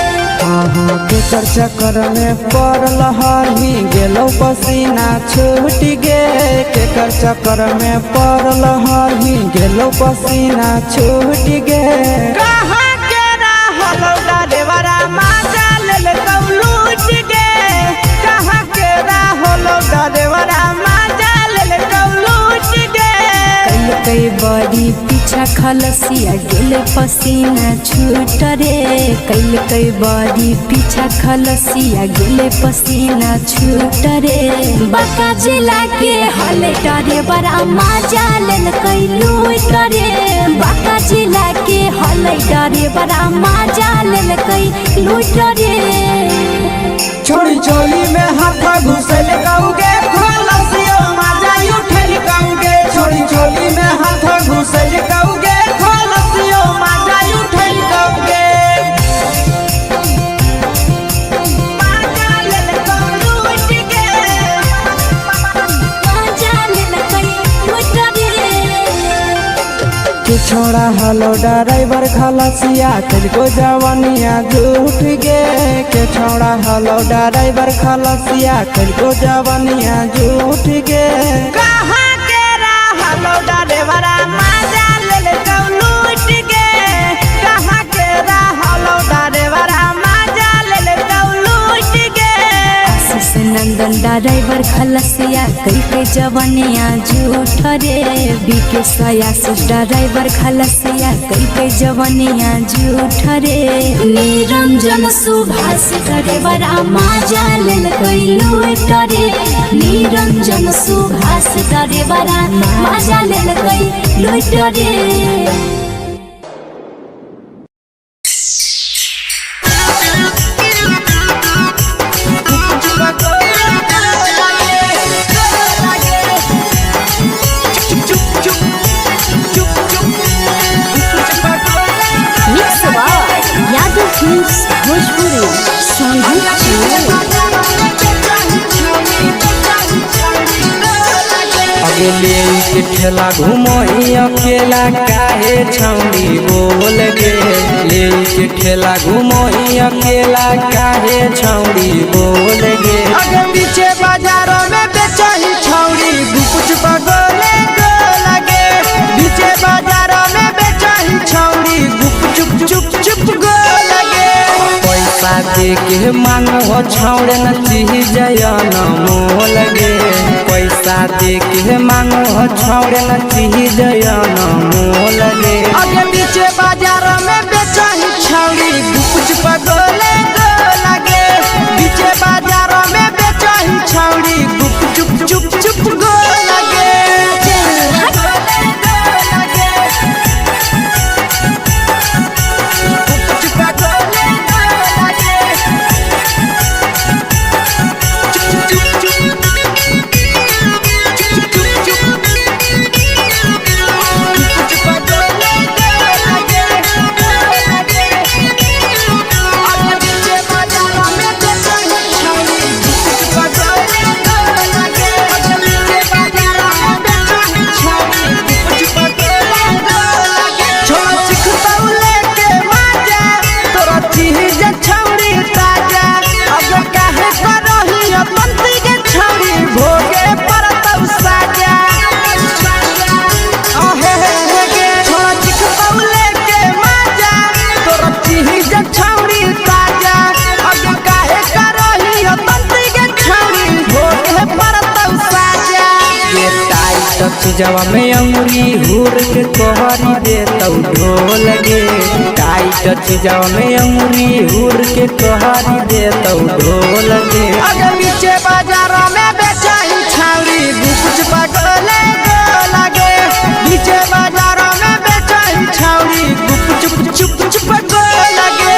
केकर चक्कर में पड़ल हरही गेलौ पसीना छूट गे केकर चक्कर में पड़ल हरही गेलौ पसीना छूट गे कहाँ के रहलो डरेवरा माजा लेल कौ लूट गे कहाँ के रहलो डरेवरा माजा लेल कौ लूट गे कई बड़ी पीछा खलसिया गेल पसीना छूट रे कई बड़ी पीछा खलसिया गेल पसीना छूट रे बांका जिला के हले डरे बड़ा माजा लेल कई लूट रे बांका जिला के हले डरे बड़ा माजा लेल कई लूट रे छोड़ी चोली में हाथ घुसल कौगे खलसियो माजा उठल कौगे छोड़ी चोली में हाथ घुसल कौगे खलसियो माजा उठल कौगे माजा लेल कौ लूट गे माजा लेल कई लूट रे के छोड़ा हलो ड्राइवर खलसिया तेरे जवानिया झूठ गे के छोड़ा हलो ड्राइवर खलसिया तेरे जवानिया झूठ गे कहाँ के रहलो डरेवरा माजा लेल कौ लूट गे कहाँ के रहलो डरेवरा माजा लेल कौ लूट गे आशीष नंदन चंदन ड्राइवर खलसिया कई के जवनिया झूठ रे बीके सयासिस ड्राइवर खलसिया कई के जवनिया झूठ रे निरंजन सुभाष ड्राइवर माजा लेल कई लूट रे निरंजन सुभाष ड्राइवर माजा लेल कई लूट रे। अगले के ठेला घुमोई अकेला काहे छौड़ी बोल गे ले के ठेला घुमोई अकेला काहे छौड़ी बोल गे अगे पीछे बाजारों में बेचही छौड़ी गुपुच बगले गो लगे पीछे बाजारों में बेचही छौड़ी गुप चुप चुप गो लगे पैसा दे के मांगो छौड़े न चीज न मोल गे पैसा दे के मांगो छौड़े न चीज न मोल गे अगे पीछे बाजारों में बेचही छौड़ी गुपुच बगले गो लगे पीछे बाजारों में बेचही छौड़ी गुप चुप गो लगे जवा में अंगुरी हुर के कोहरी दे तौ ढोल गे टाइट चीजवा में अंगुरी हुर के कोहरी दे तौ ढोल गे अगे पीछे बाजारों में बेचही छौड़ी गुपुच बगले गो लगे पीछे बाजारों में बेचही छौड़ी गुप चुप गो लगे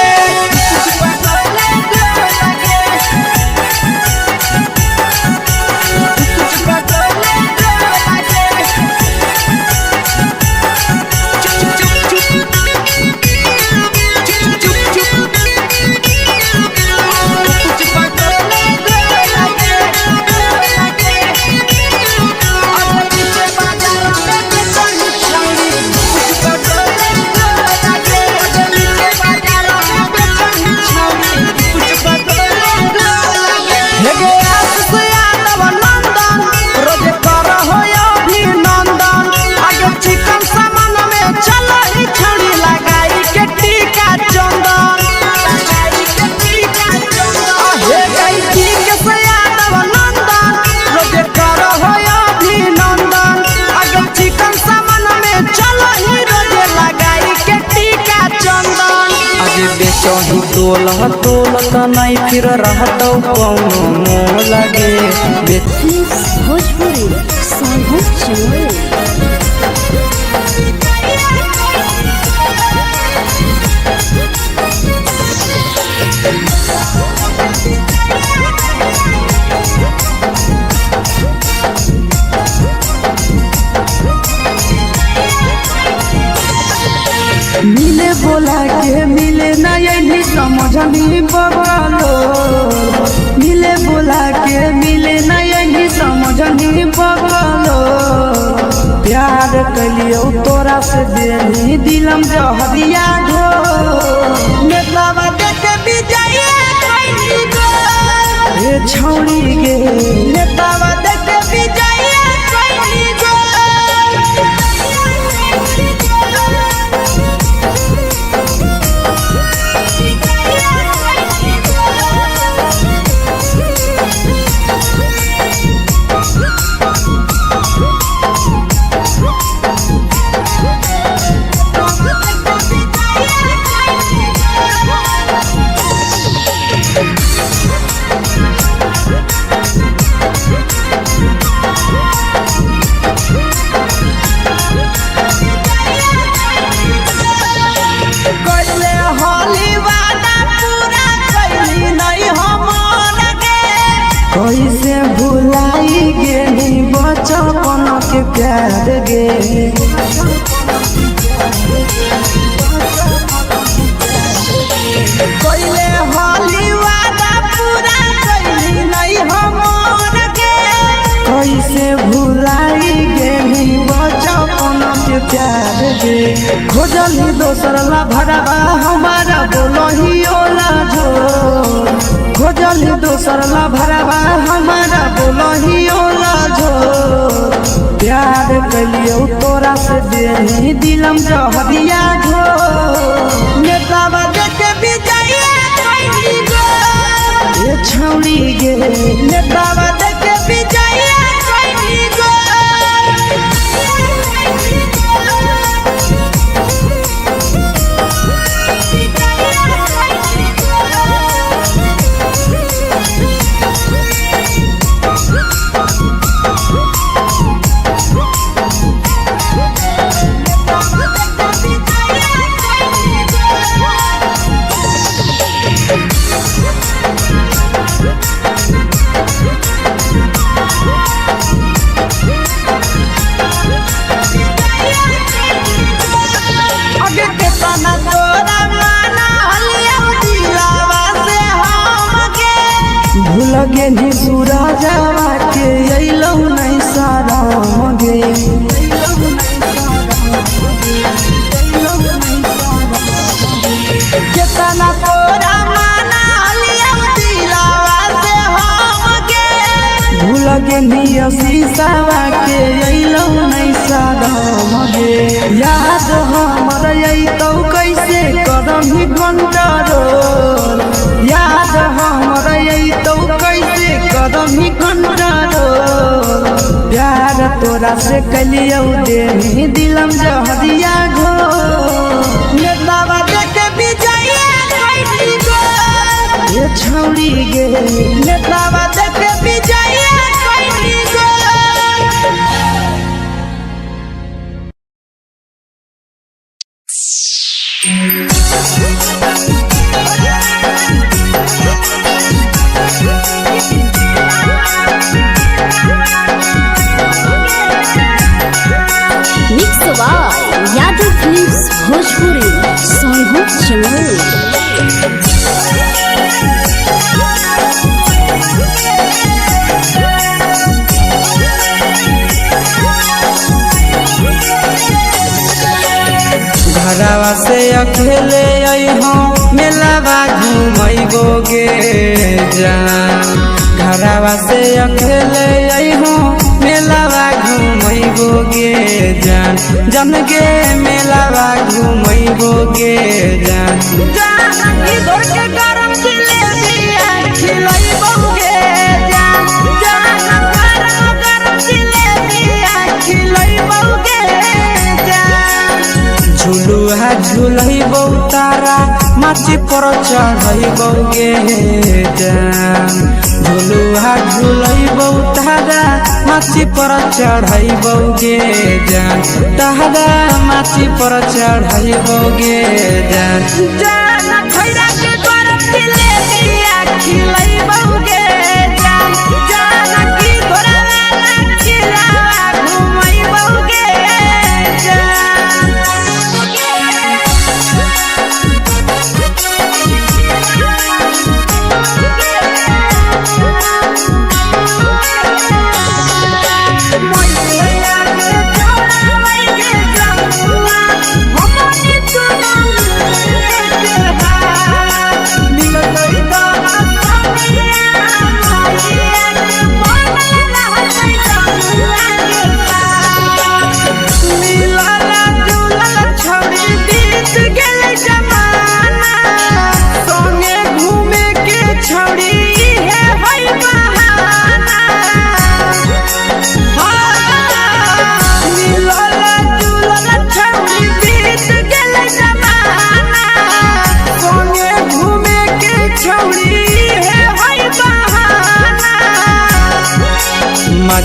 बेचही तोलत नहीं फिर रहतौ कौनो मोल गे भोजपुरी मिले बोला के मिले नहीं समझनी बगलो मिले बोला के मिले नहीं समझनी बगलो प्यार कलियो तोरा से देनी दिलम जहरिया ढो नेतावा देखे बिजैया कोई गो ए छौड़ी गे नेतावा देखे बिजैया कोई गो बचपन के प्यार गे कोइले होली वादा पूरा कइली नहीं हमर के कैसे भुलाई गेली बचपन के प्यार गे खोजली दोसर ला भरवा हमारा बोलही ओला जो खोजली दोसर ला भरवा हमारा बोलही ओला जो प्यार कलियो तोरा से देनी दिलम जहरिया झो नेतावा देखे विजय कइली गो ये छौड़ी गे नेतावा देखे विजय कइली गो आगे के तना तोरा माना हलिया दिलावा से हमके भूल गेली सूरजवा के अइलौ नहीं सारा गे केतना तोरा माना हलिया दिलावा से हमके भूल गेली शीशावा के अइलौ नहीं सारा गे याद हमर अइतौ कैसे करही कंट्रोल याद हमर अइतौ कैसे करही कंट्रोल प्यार तोरा से कलियौ देनी दिलम जहरिया घो नेतावा देखे विजय कइली गो ये छौड़ी गे नेतावा देखे विजय कइली गो mix by Yadav films Bhojpuri Sonbhadra channel. घरवा से अकेले अइहो मेलावा घूमैबो गे जान घरवा से अकेले अइहो मेलावा घूमैबो गे जान जन गे मेलावा घूमैबो गे जान जानकी घोर के गरम जिलेबिया खिलैबौ गे जान गरम जिलेबिया खिलैबौ गे जान झुलुहा झुलैबौ तारा माची पर चढ़ैबौ गे जान झुलुहा झुलैबौ तारा माची पर चढ़ैबौ गे जान तारा माची पर चढ़ैबौ गे जान जान खैरा के गरम जिलेबिया खिलैबौ गे जान जानकी घोर वाला खिलावा घुमैबौ गे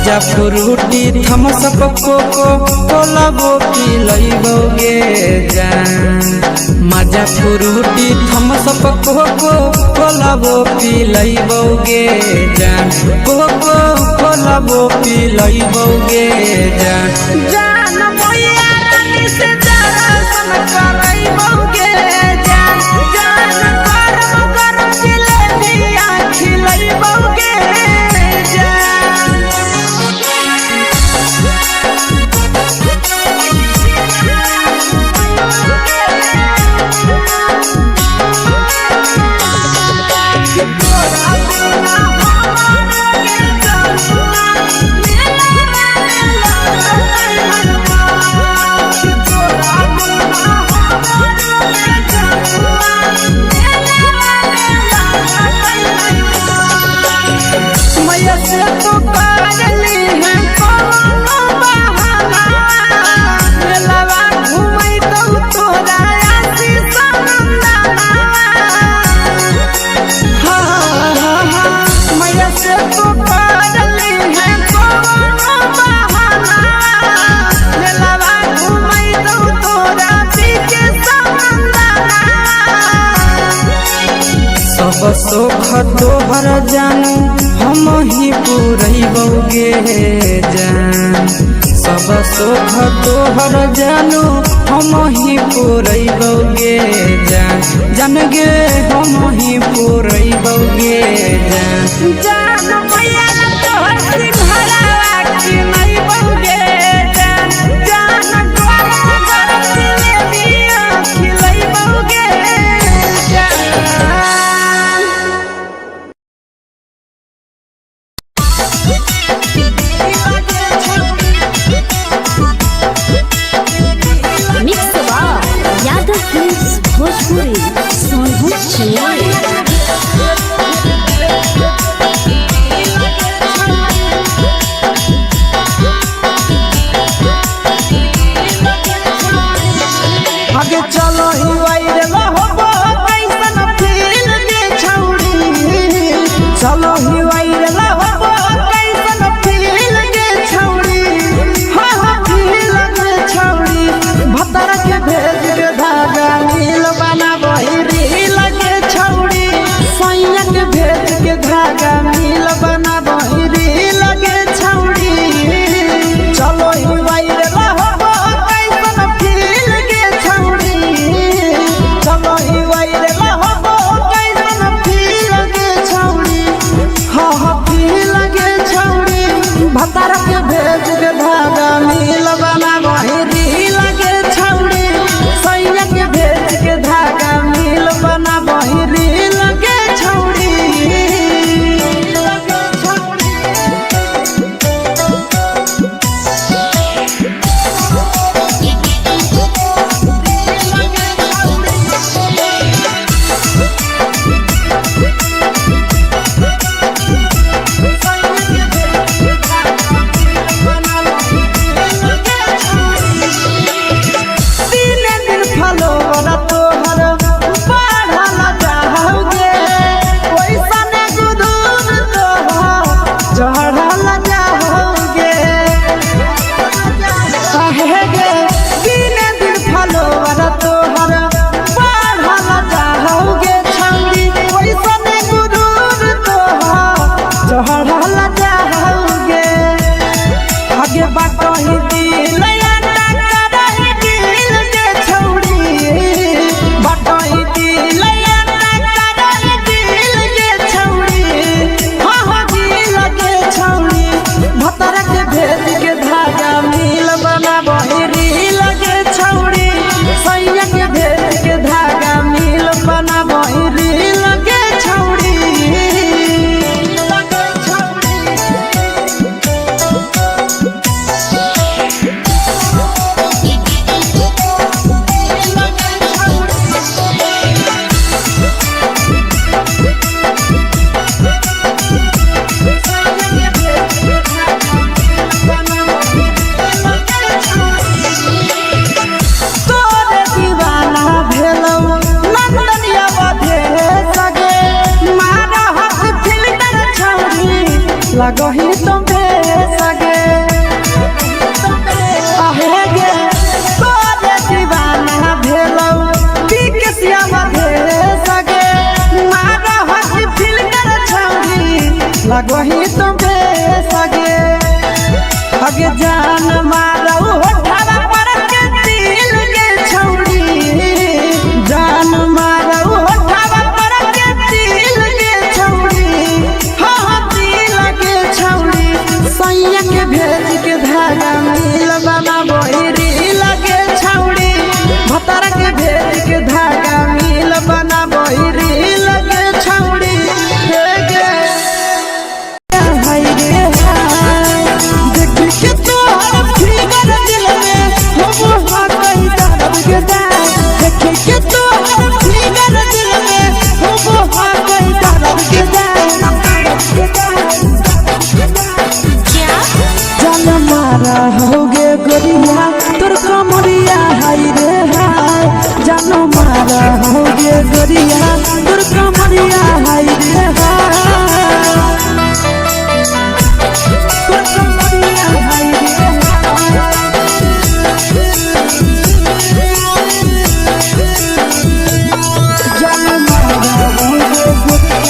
मजा फ्रूटी थम्स अप कोको कोला वो पी लइबोगे जान मजा फ्रूटी थम्स अप कोको कोला वो पी लइबोगे जान कोको कोला वो पी लइबोगे जान जान भैया रानी से दर्शन करइबोगे जान जान गरम गरम जिलेबिया खिलइबोगे जान मैया से तो पागली है कोनो बहाना मेलावा घूमै तो तोरा आसी सनंदना मैया से तो पागली है कोनो बहाना मेलावा घूमै तो तोरा पीछे सनंदना सब सुख तोहर जानू हम ही पूरइबोगे जान सब सुख तोहर जानू हम ही पूरइबोगे जान जान गे हम ही पूरइबोगे जान जान भैया तोहर सिंघरावा की नहीं बउगे जान जान गरम गरम जिलेबिया खिलइबोगे जान मिक्स यादव फिल्म्स भोजपुरी सोनू चिन्मय आगे चलो ही वायरल होबो कैसन फील के छौड़ी चलो ही वायरल होबो कैसन फील के छौड़ी हाँ फील के छौड़ी भतर के भेज के धागा नील बना वही रील के छौड़ी सैया के भेज के धागा नील बना वही रील के छौड़ी चलो ही वायरल होबो कैसन फील के छौड़ी चलो ही वायरल होबो कैसन फील के छौड़ी हाँ फील के छौड़ी भतर के भेज के धागा नील बना वही रील के छौड़ी सैया के भेज के धागा नील बना वही रील के छौड़ी लगही तुम्हें सगे लगही तो बेसगे अगे जान मारो होठवा पर के दिल के छौड़ी जान मारो होठवा पर के दिल के छौड़ी हाँ दिल के छौड़ी सैया के भेज के धागा मिल बना बोरी लगे छौड़ी भतर के भेज के धागा मिल बना बोरी लगे छौड़ी होगे गोरिया तोर कमरिया हाय रे हाय जानो मारा होगे गोरिया तोर कमरिया हाय रे हाय तोर कमरिया हाय रे जानो मारा होगे गोरिया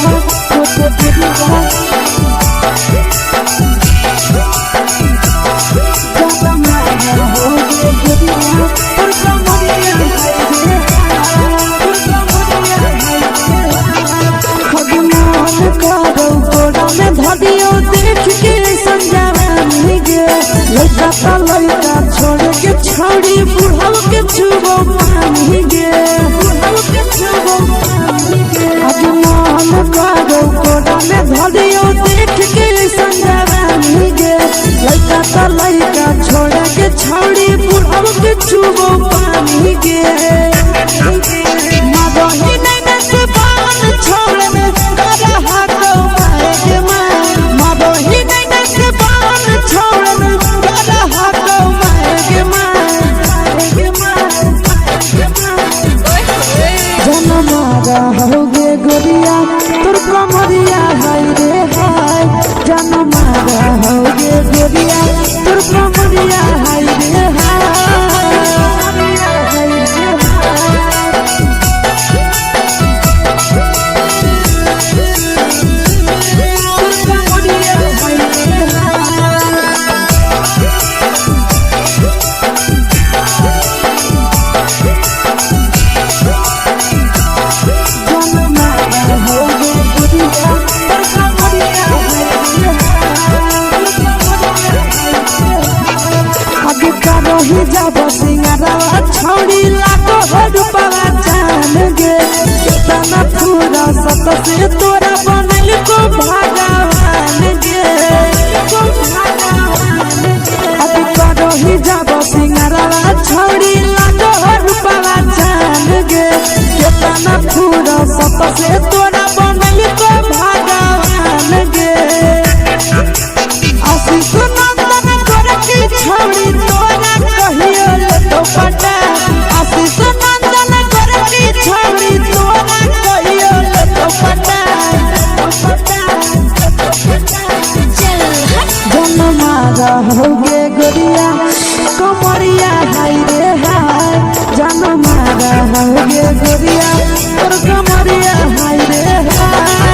तोर कमरिया लड़का छोड़ के छौड़ी बुढ़ाव के छुबो पानी गे अजमान करो कोड़ा में धरियो देख के संजवानी गे लड़का छोड़ के छौड़ी बुढ़ाव के छुबो पानी गे मगही नहीं से बान छोड़ में करा हाथो माए के मां मगही नहीं से बान छोड़ में करा हाथो माए के मां जनमारा होगे गोरिया तोर कमरिया हाय रे हाय जनमारा होगे गोरिया तोर कमरिया हाय रे हाय जब सिंगारा छौड़ी लाखो रुपया जान गे कितना पूरा सत से तोरा बनल को भगवान गे अब करो ही जब सिंगारा छौड़ी लाखो रुपया जान गे कितना पूरा सत से तोरा बनल को भगवान गे आशीष नंदन कर के छौड़ी तोरा कहियो तो पटा आशीष नंदन कर के छौड़ी तोरा कहियो तो पटा जनमारा होगे गोरिया कमरिया हाय रे हाय जनमारा होगे गोरिया तोर कमरिया हाय रे हाय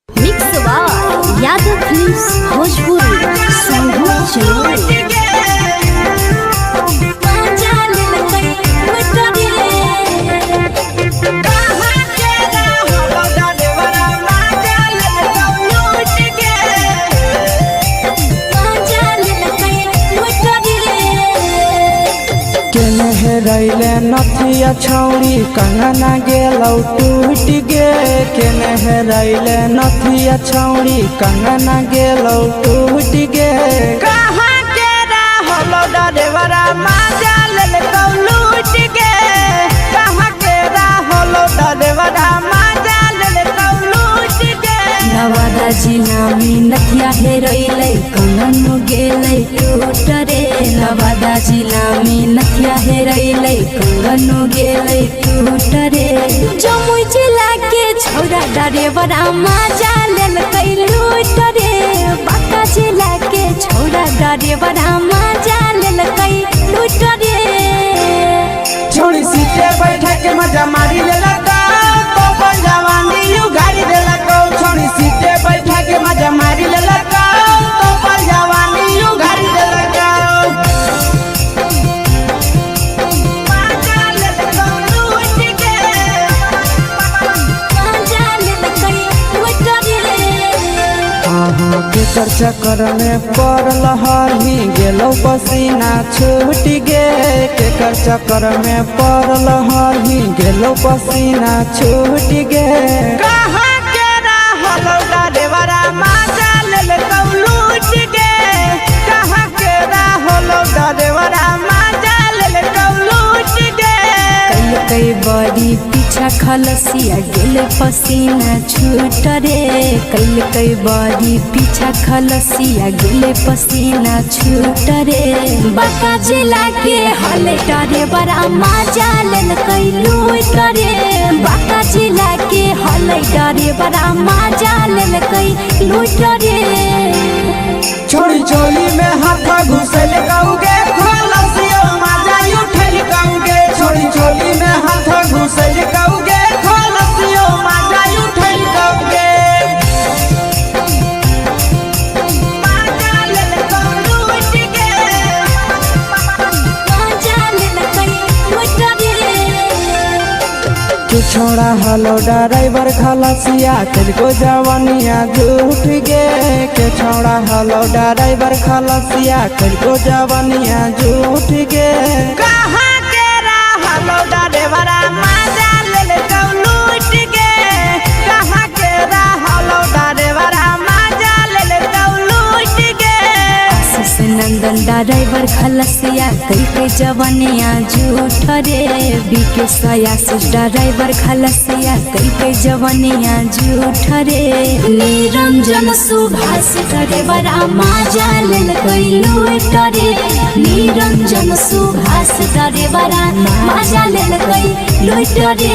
mix by Yadav films Bhojpuri संगीत चलो रैले नथिया छौड़ी कंगना गेलौ टूट गे केने रैले नथिया छौड़ी कंगना गेलौ टूट गे कहाँ के रहलो डरेवरा माजा लेलकौ लूट गे कहाँ के रहलो डरेवरा माजा लेलकौ लूट गे नवादा जिला में नथिया हेरैलै कंगन गेलै टूट रे नवादा जिला में नथिया हेरैलै कंगन गेलै टूट रे जमुई जिला के छौरा डरेवरा माजा लेलकै लूट रे बांका जिला के छौरा डरेवरा माजा लेलकै लूट रे छोड़ी सीटे बैठा के मजा मारी लेलकौ तो जवानी उघारी देलकौ केकर चक्कर में पड़ल हही गेलो पसीना छूट गे केकर चक्कर में पड़ल हही गेलो पसीना छूट गे कहाँ के रहलो डरेवरा माजा ले लूट गे कहाँ के रहलो डरेवरा माजा ले लूट गे कई बड़ी पीछा खलसिया गेल पसीना छूट रे कई बड़ी पीछा खलसिया गेल पसीना छूट रे बाका जिला के हले डरे बड़ा मजा लेल कई लूट रे बाका जिला के हले डरे बड़ा मजा लेल कई लूट रे छोड़ी चोली में हाथ घुसल गाऊगे खलसियो माजा उठल गाऊगे छोड़ी चोली में हाथ घुसल गाऊगे खलसियो माजा उठल गाऊगे माजा ले लूट गे मजा लेल कई लूट रे तू छोड़ा हलो ड्राइवर खलसिया तेलको जवानिया झूठ गे के छोड़ा हलो ड्राइवर खलसिया तेलको जवानिया झूठ गे कहाँ के रहलो डरेवरा माजा ले लूट गे कहाँ के रहलो डरेवरा माजा ले लूट गे आशीष नंदन ड्राइवर खलसिया कई जवनिया झूठ रे बीके आशीष ड्राइवर खलसिया कई जवनिया झूठ रे निरंजन सुभाष ड्राइवर मजा लेल कई लूट रे निरंजन सुभाष ड्राइवर मजा लेल कई लूट रे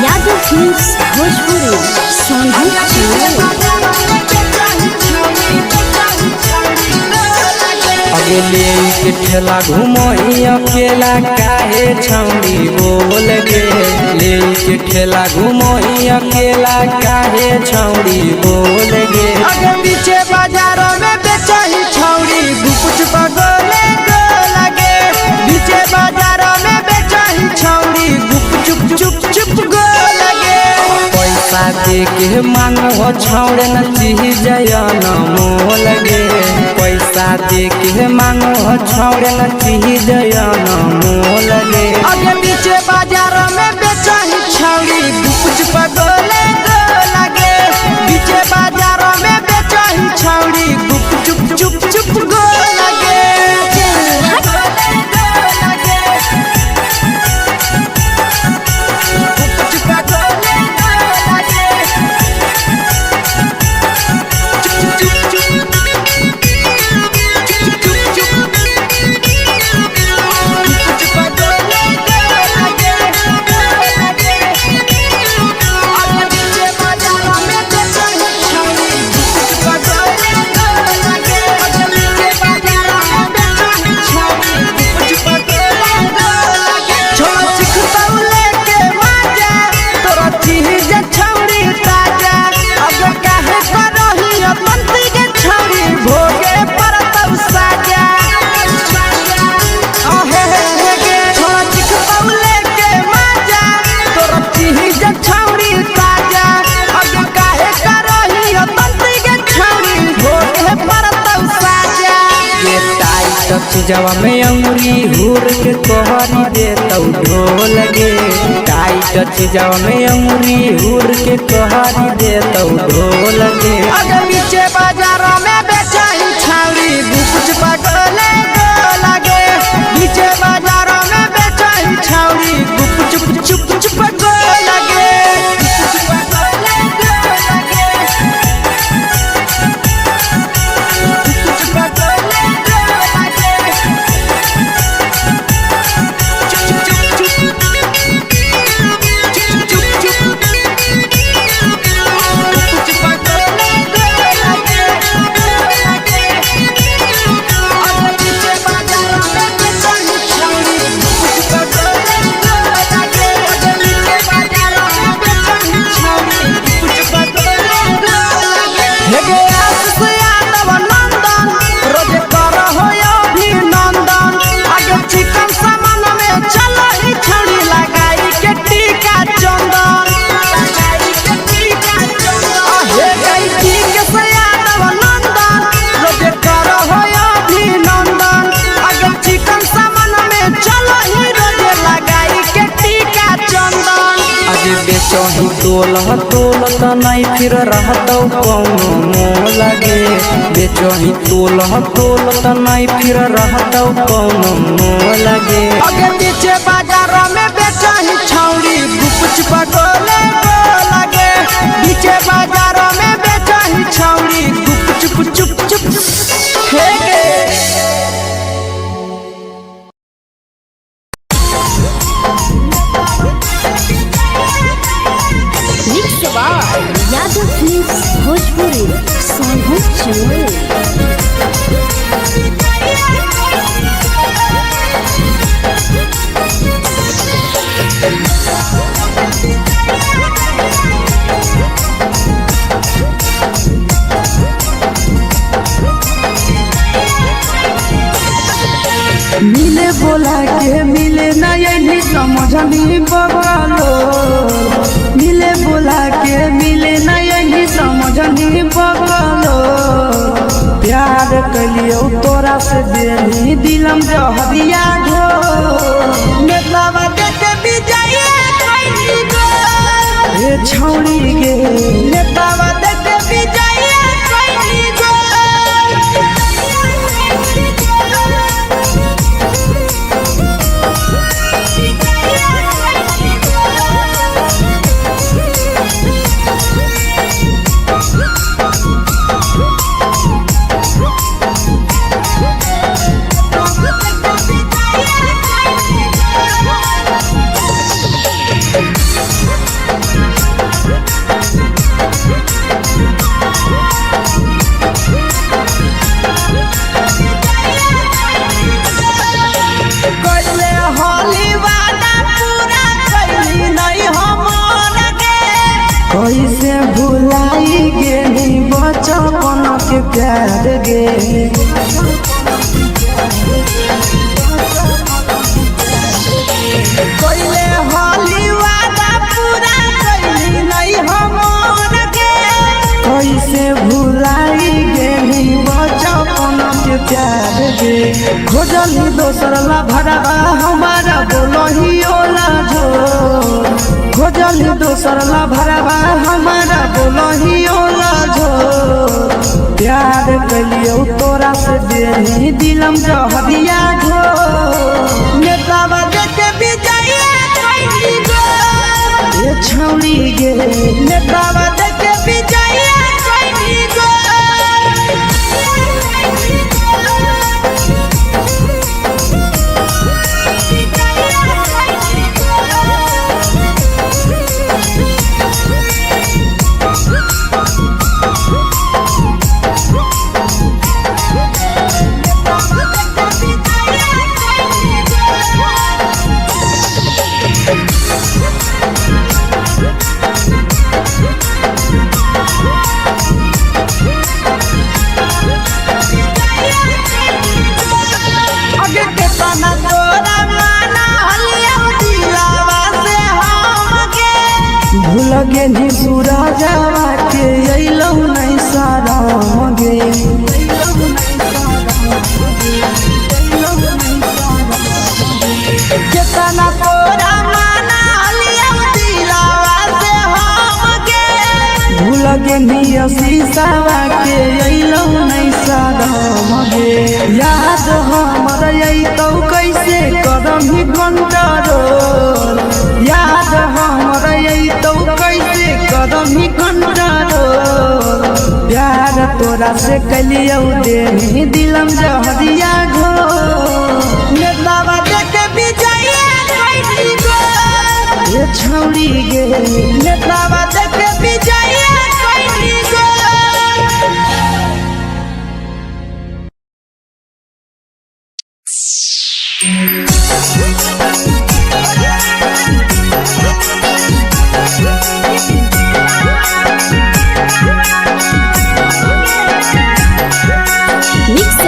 यादव फिल्म्स भोजपुरी अगले के ठेला घुमई अकेला काहे छौड़ी बोल गे ले के ठेला घुमई अकेला काहे छौड़ी बोल गे अगे पीछे बाजारों में बेचही छौड़ी गुपुच पगोले गो लगे पीछे बाजारों में बेचही छौड़ी गुप चुप चुप चुप गो लगे पैसा दे के मांग हो छौड़े न चीज न मोल गे पैसा दे के मांग हो छौड़े न चीज न मोल गे अगे पीछे बाजारों में बेचही छौड़ी गुपुच पगोले गो लगे पीछे बाजारों में बेचही छौड़ी गुप चुप चुप चुप गो लगे चीजवा में अंगुरी हुर के कहरी दे तौ ढोल गे टाइट चीजवा में अंगुरी हुर के कहरी दे तौ ढोल गे अगे पीछे बाजारों में बेचही छौड़ी गुपुच पगोले गो लगे पीछे बाजारों में बेचही छौड़ी गुप चुप चुप चुप गो लगे बेचही तोल त नहीं फिर रहतौ कौनो मोल गे बेचही तोल त नहीं फिर रहतौ कौनो मोल गे आगे पीछे बाजार में बेचही छौड़ी गुपचुप गोले लगे पीछे बाजार में बेचही छौड़ी गुपचुप चुप चुप हे गे यादव फिल्म्स भोजपुरी सोनू चमोली। मिले बोला के मिले ना यही समझनी बगलो मिले बोला के मिले ना यही समझनी बगलो प्यार कलियो तोरा से बेनी दिलम जहरिया घो नेतलावा देखे बिजाइए खैनी गो ए छौड़ी गे नेतलावा देखे बिजाइए खैनी गो कैसे भुलाई गेली बचपन के प्यार गे कोइले होली वादा पूरा कैली नहीं हमर गे कैसे भुलाई गेली बचपन के प्यार गे खोजली दोसर ला भरवा हमारा बोलही ओला झो खोजली दोसर ला भरवा हमारा बोलही ओला झो प्यार कलियो तोरा से बेनी दिलम जहरिया घो नेतलावा देखे बिजाइए खैनी गो ये छौड़ी गे नेतलावा देखे बिजाइए खैनी गो आगे के तना तोरा माना हलिया दिलावा से हम गे भूल गेली सूरजवा के अइलौ नहीं सारा गे केतना तोरा माना हलिया दिलावा से हम गे भूल गेली शीशावा के अइलौ नहीं सारा गे याद हमर अइतौ कैसे करही कंट्रोल याद हमर अइतौ कैसे करही कंट्रोल प्यार तोरा से कलियौ देनी दिलम जहरिया घो नेतलावा देखे बिजाइए खैनी गो ये छौड़ी गे नेतलावा देखे बिजाइए खैनी गो मिक्स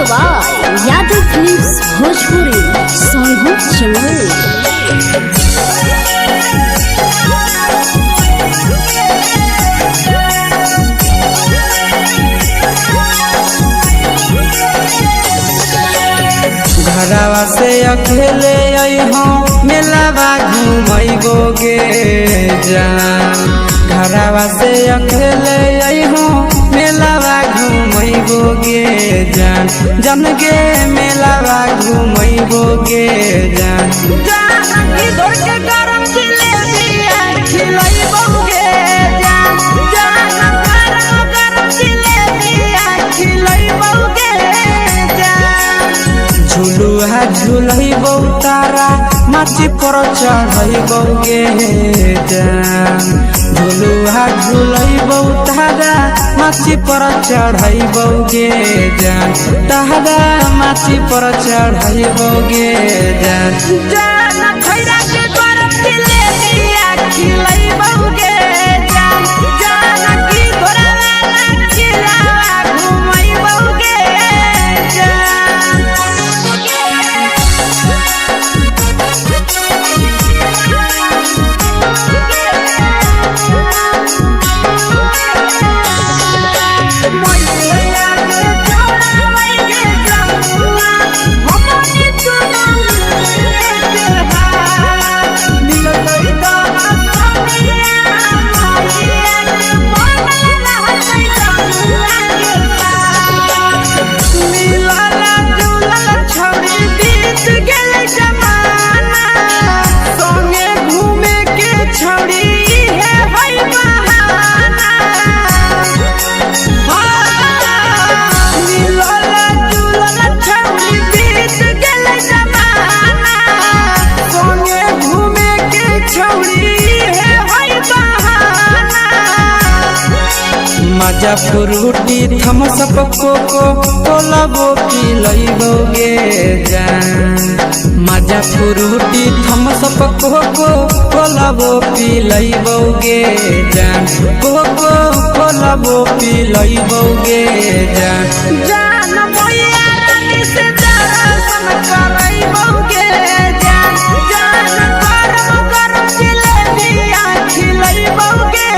यादव फिल्म्स भोजपुरी सोनू चमोली। घरवा से अकेले अइहो मेलावा घुमैबो गे जान घरवा से अकेले अइहो मेलावा घूमैबो गे जान जन गे मेलावा घूमैबो गे जान जानकी दौड़ के गरम जिलेबिया खिलैबो गे जान गरम जिलेबिया खिलैबो गे जान झुलुहा झुलैबो तारा माची पर चढ़ैबो गे जान झुलुहा झुलैबो तारा माची पर चढ़ैबो गे जान तारा माची पर चढ़ैबो गे जान जान खैरा के गरम जिलेबिया खिलैबो गे जान जानकी घोड़ावाला खिलावा घुमैबो गे मजा फ्रूटी थम्सअप कोको कोलाबो पिलैबो गे जान मजा फ्रूटी थम्सअप कोको कोलाबो पिलैबो गे जान कोको कोलाबो पिलैबो गे जान जान मैया रानी से दर्शन करैबो गे जान गरम गरम जिलेबिया खिलैबो गे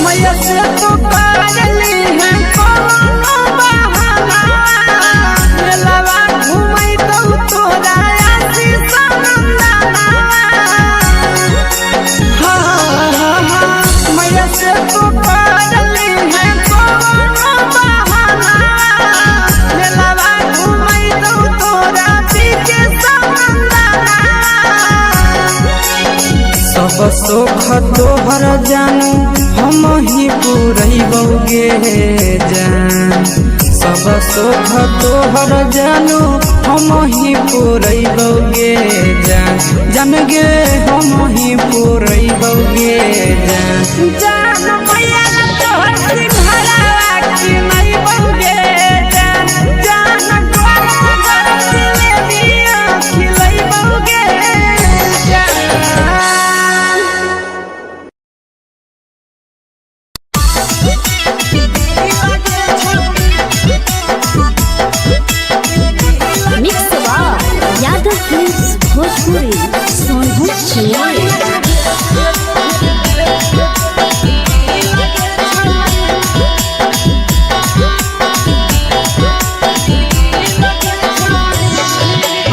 मैया से तो करली है कोनो बहाना मेलावा घुमै तो तोरा आसी सनंदना मैया से तो करली है कोनो बहाना मेलावा घुमै तो तोरा पीके सनंदना सब सुख तोहर जानू हम ही पुरैबो गे जान सब सुख तोहर जानू हम ही पुरैबो गे जान जन गे हम ही पुरैबो गे जान जान मैया तोहर सिंघरावा खिलैबो गे जान गरम गरम जिलेबिया खिलैबो गे मिक्स यादव फिल्म्स भोजपुरी सोनू छियाली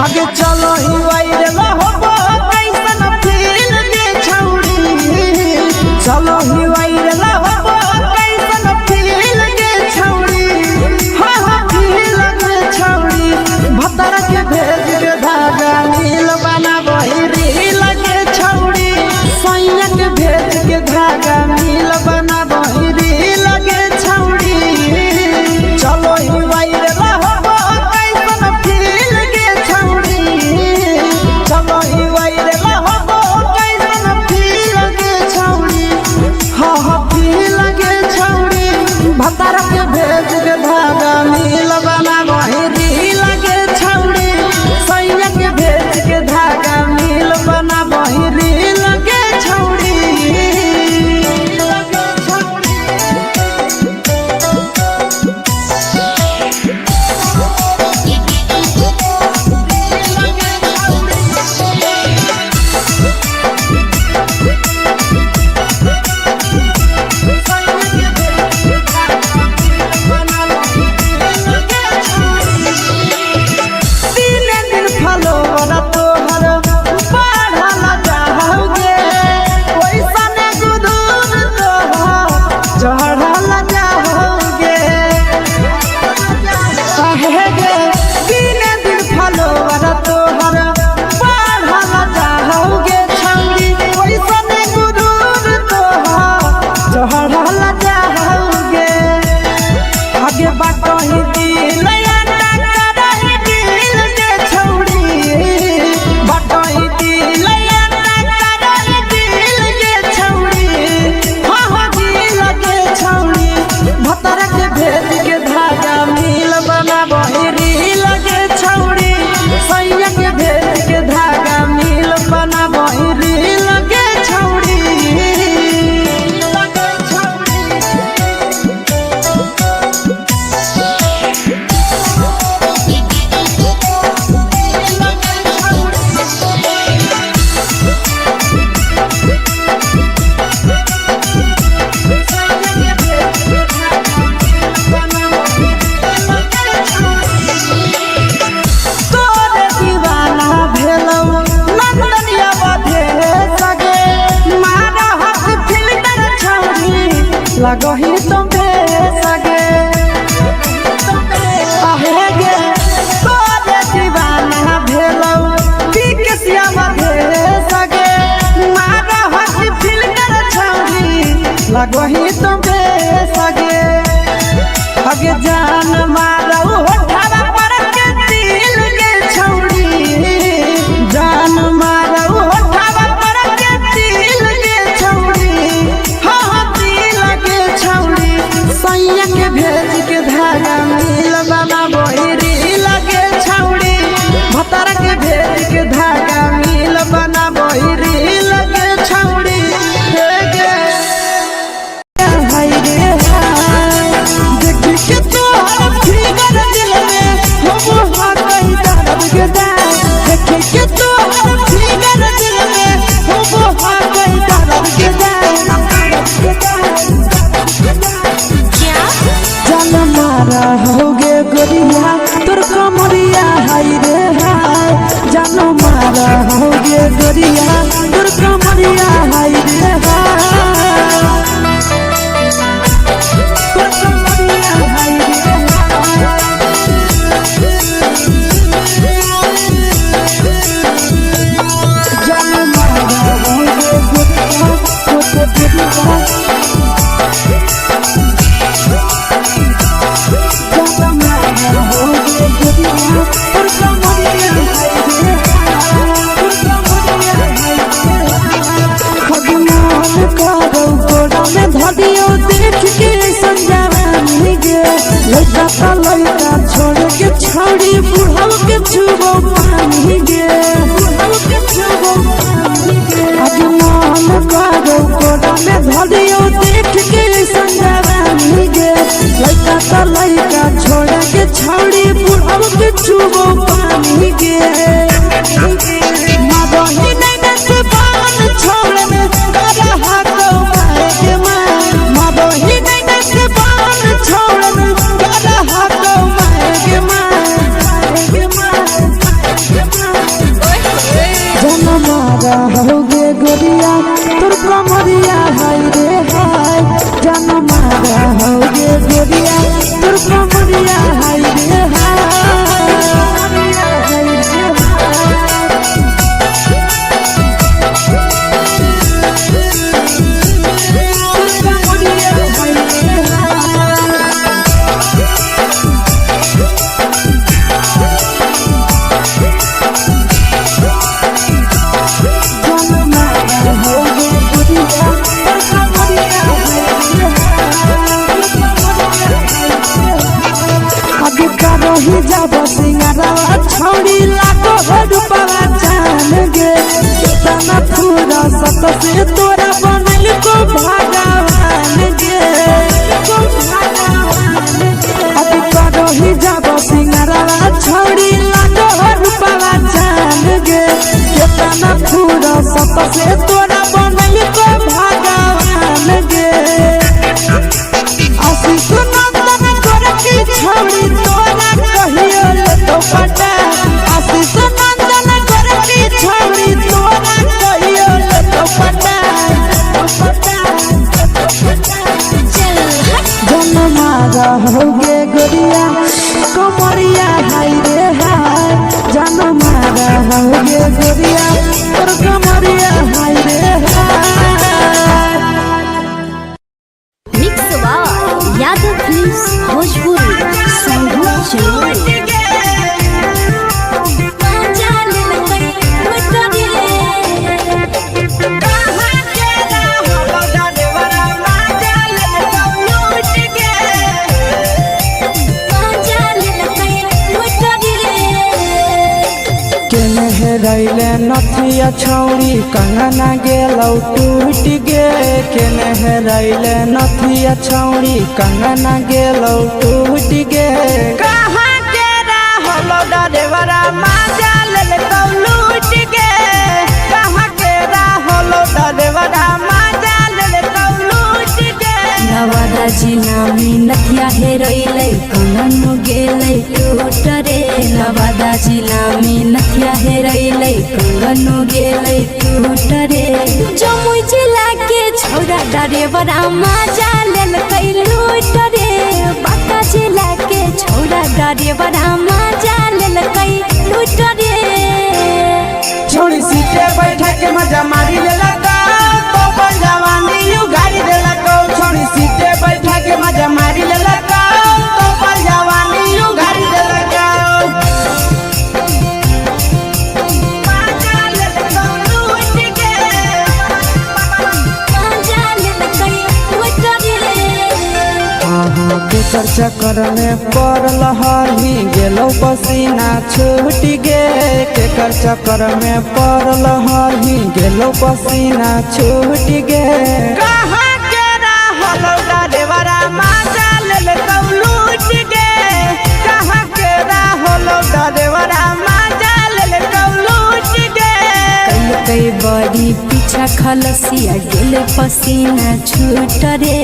आगे चलो ही वायरल होबो कैसन फील के छौड़ी चलो ही वायरल होबो कैसन फील के छौड़ी फील के छौड़ी भतर के भेज के धागा नील बना बहिरी लगे छौड़ी सैया के भेज के धागा नील बना बहिरी लगे छौड़ी चलो ही वायरल होबो कैसन फील के छौड़ी चलो ही वायरल होबो कैसन फील के छौड़ी फील के छौड़ी भतर के भेज के धागा नील बना बहिरी लगे छौड़ी सैया के भेज के धागा नील बना बहिरी लगे छौड़ी लगही तुम्हे सगे आहे गे तोरे दीवाना भेलौ बिकसिया मधे सगे मारा हसी फिल कर छौरी लगही तुम्हे सगे अगे जान मारौ होठवा पर के दिल के छौरी जान मारौ होठवा पर के दिल के छौरी हाँ दिल के छौरी सैया के भेज के धागा मिल बना बहिरी लगे छौरी भतर के भेज के धागा मिल बना बहिरी लगे छौरी हे गे हाय रे हाय देखी के तोहर फिगर दिल में हम हो गई दर्द के दाग देखी के तोहर फिगर दिल में हम हो गई दर्द के जान मारा होगे गोरिया तोर कमरिया हाय रे हाय जान मारा होगे गोरिया तोर कमरिया हाय रे हाय तोर कमरिया हाय रे जान मारा होगे गोरिया तोर कमरिया लड़का छोड़ के छौड़ी बुढ़ाव के छुबो पानी गे आज मन करो कोड़ा में धरियो देख के संजवानी गे लड़का छोड़ के छौड़ी बुढ़ाव के छुबो पानी गे मगही नहीं से बान छोड़ में करा हाथो मारे के मां मगही नहीं से बान छोड़ में करा हाथो मारे के मां जन मारा होगे गोरिया तोर कमरिया हाय रे हाय जन मारा होगे गोरिया तोर कमरिया हाय रे रही जब सिंगारा छौड़ी लागो रुपवा जान गे तना पूरा सत से तोरा बनल को भगवान गे अब रही जब सिंगारा छौड़ी लागो रुपवा जान गे तना पूरा सत से तोरा बनल को भगवान गे आशीष नंदन गोरखी छौड़ी तोरा कहियो तो पटा आशीष नंदन गोरखी छौड़ी तोरा कहियो तो पटा जन मारा होगे गोरिया कमरिया हाय रे हाय जन मारा होगे गोरिया तोर कमरिया हाय रे हाय मिक्स यादव फिल्म्स भोजपुरी संगीत रैले नथिया छौड़ी कंगना गेलौ टूट गे केने रैले नथिया छौड़ी कंगना गेलौ टूट गे कहाँ के रहलो डरेवरा माजा ले तो लूट गे कहाँ के रहलो डरेवरा माजा ले तो लूट गे नवादा जिला में नथिया हेरैलै कंगन गेलै टूट रे नवादा जिला में नथिया हेरैलै कंगनो गेलै टूट रे जमुई जिला के छौरा ड्राइवर मजा लेलकै लूट रे बांका जिला के छौरा ड्राइवर मजा लेलकै लूट रे छोड़ी सीटे बैठा के मजा मारी लेलका तो पर जवानी यू गाड़ी देलका छोड़ी सीटे बैठा के मजा मारी लेलका तो पर जवानी यू गाड़ी देलका केकर चक्कर में पड़ल हही गेलो पसीना छूट गे केकर चक्कर में पड़ल हही गेलो पसीना छूट गे कहाँ के रहलो ड्राइवरा मजा लेलकौ लूट गे कहाँ के रहलो ड्राइवरा मजा लेलकौ लूट गे कई बड़ी पीछा खलसिया गेले पसीना छूट रे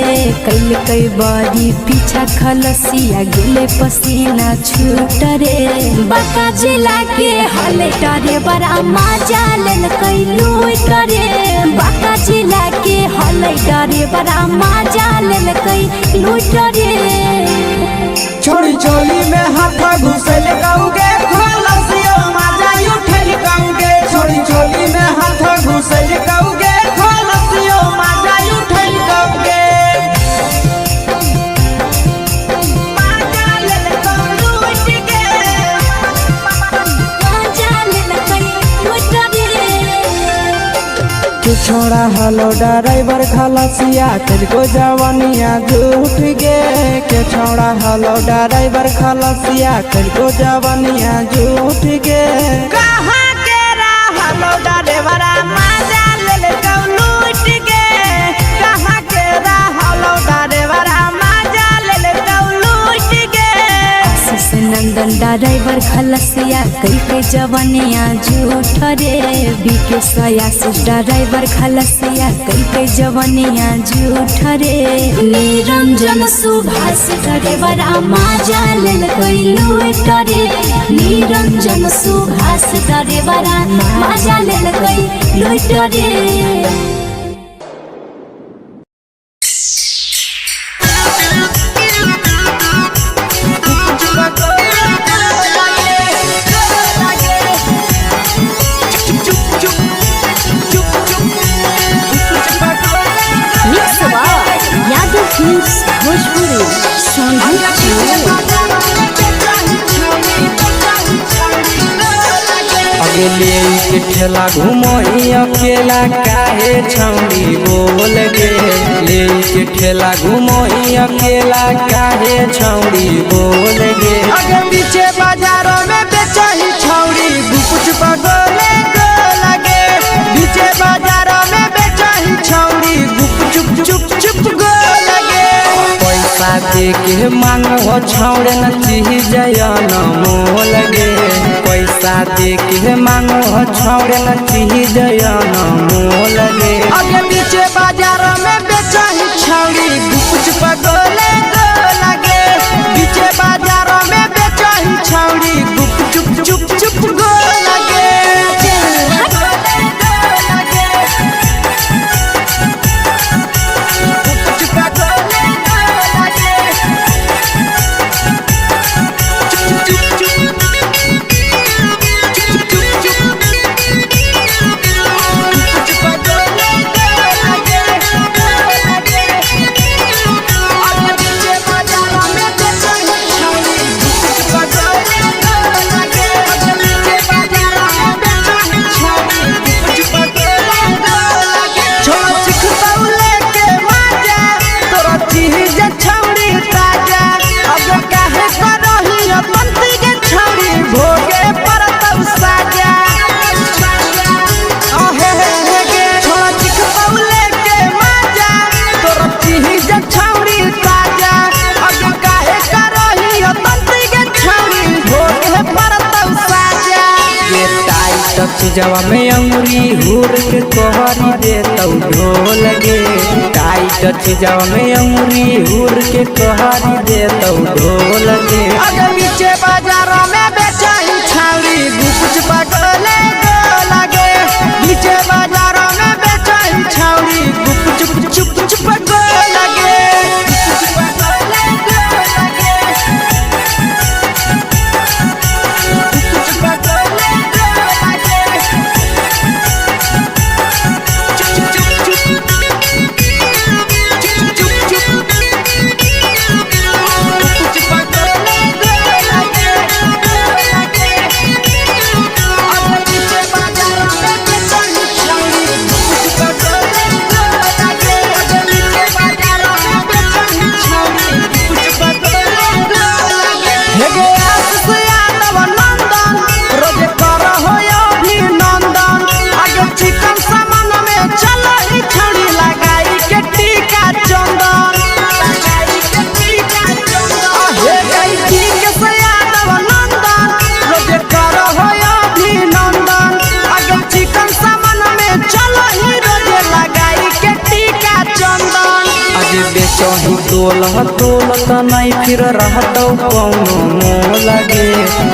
कई बड़ी पीछा खलसिया गेले पसीना छूट रे बांका जिला के हले ड्राइवर मजा लेलकै लूट रे बांका जिला के हले ड्राइवर मजा लेलकै लूट रे छोड़ी चोली में हाथ घुसल गौगे खलसियो मजा उठल गौगे छोड़ी चोली में हाथ घुसल गौगे खलसियो मजा उठल गौगे मजा लेलकौ लूट गे मजा लेलकै लूट रे के छोड़ा हलो ड्राइवर खलसिया तेलको जवानिया झूठ गे के छोड़ा हलो ड्राइवर खलसिया तेलको जवानिया झूठ गे कहाँ के रहलो ड्राइवर मजा लेलकौ लूट गे कहाँ के रहलो ड्राइवर मजा लेलकौ लूट गे आशीष नंदन ड्राइवर खलसिया कई जवानिया झूठ रे बीके आशीष ड्राइवर खलसिया कई जवानिया झूठ रे निरंजन सुभाष ड्राइवर मजा लेलकै लूट रे निरंजन सुभाष ड्राइवर मजा लेलकै लूट रे भोजपुरी अगले के ठेला घुमई अकेला काहे छौड़ी बोल गे ले के ठेला घुमई अकेला काहे छौड़ी बोल गे अगे पीछे बाजारों में बेचही छौड़ी गुपुच पगोले गो लगे पीछे बाजारों में बेचही छौड़ी गुप चुप चुप गो लगे पैसा दे के मांगो छौड़े न चीज न मोल गे पैसा दे के मांगो छौड़े न चीज न मोल गे अगे पीछे बाजारों में बेचही छौड़ी गुपुच पगोले गो लगे पीछे बाजारों में बेचही छौड़ी गुप चुप गो लगे चीजवा में अंगुरी हुर के कहरी दे तौ ढोल गे टाइट चीजवा में अंगुरी हुर के कहरी दे तौ ढोल गे अगर पीछे बाजारों में बेचही बेचही तोलत नहीं फिर रहतौ कौनो मोल गे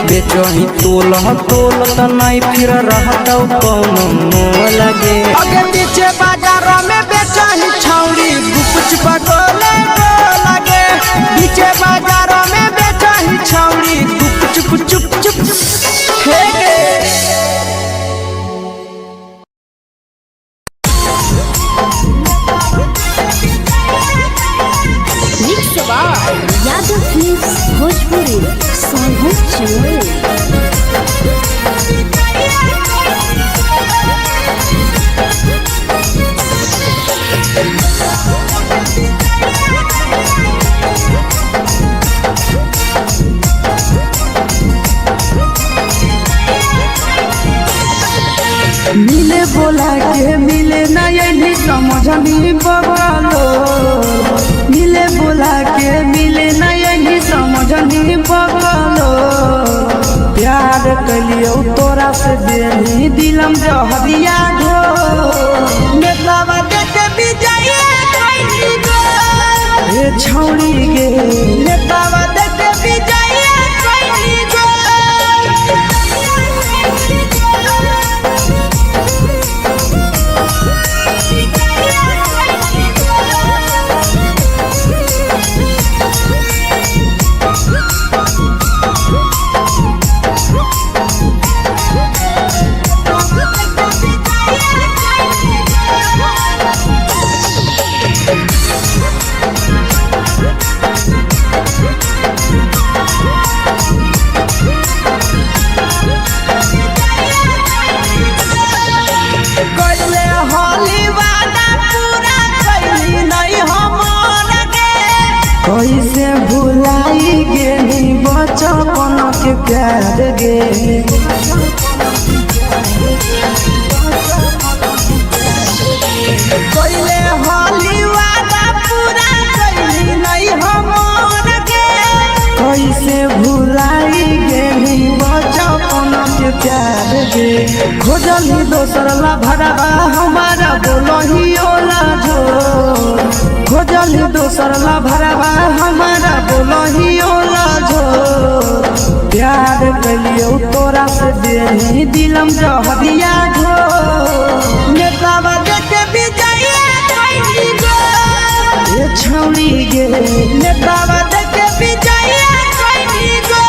बेचही तोलत नहीं फिर रहतौ कौनो मोल गे आगे पीछे बाजारों में बेचही छौड़ी गुपचुप गोले लगे पीछे बाजारों में बेचही छौड़ी गुपचुप चुप चुप हे गे यादव फिल्म्स भोजपुरी संघर्ष चैनल। मिले बोला के मिले ना यही समझनी बगलो मिले बोला के मिले ना यही समझनी बगलो प्यार कलियो तोरा से देनी दिलम जहरिया घो नेतावा देखे विजय कैली गो ए छौड़ी गे नेतावा देखे विजय कैली गो कैसे भुलाई गेली बचपन के प्यार गे कोइले होली वादा पूरा कैली नहीं हमर गे कैसे भुलाई गेली बचपन के प्यार गे खोजली दोसर ला भरवा हमारा बोलही ओला जो खोजली दोसर ला भरवा हमारा बोलही ओला जो प्यार कलियो तोरा से देनी दिलम जहरिया घो नेतावा देखे विजय कैली गो ए छौड़ी गे नेतावा देखे विजय कैली गो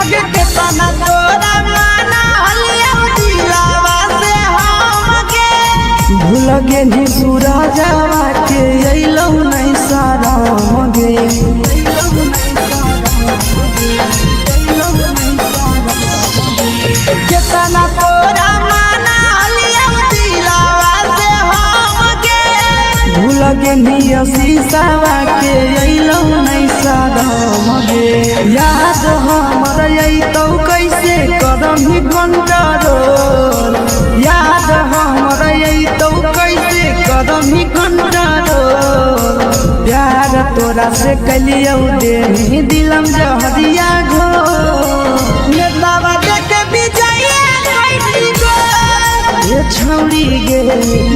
आगे के तना तोरा माना हलिया दिलावा से हम गे भूल गेली सूरजवा के अइलौ नहीं साराम गे केतना तोरा माना हलिया दिलावा से हम गे भूल गेली शीशावा के अइलौ नहीं साराम गे याद हमर अइतौ कैसे करही कंट्रोल याद हमर अइतौ कैसे करही कंट्रोल प्यार तोरा से कलियौ देनी दिलम जहरिया घो नेतावा देखे विजय कैली गो ए छौड़ी गे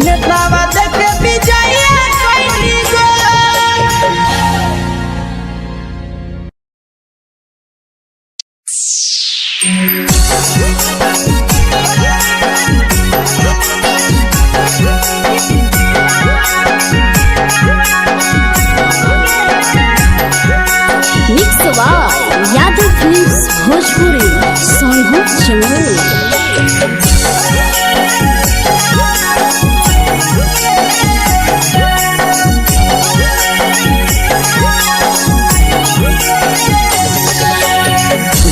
नेतावा देखे विजय कैली गो mix by Yadav films Bhojpuri संघर्ष चैनल।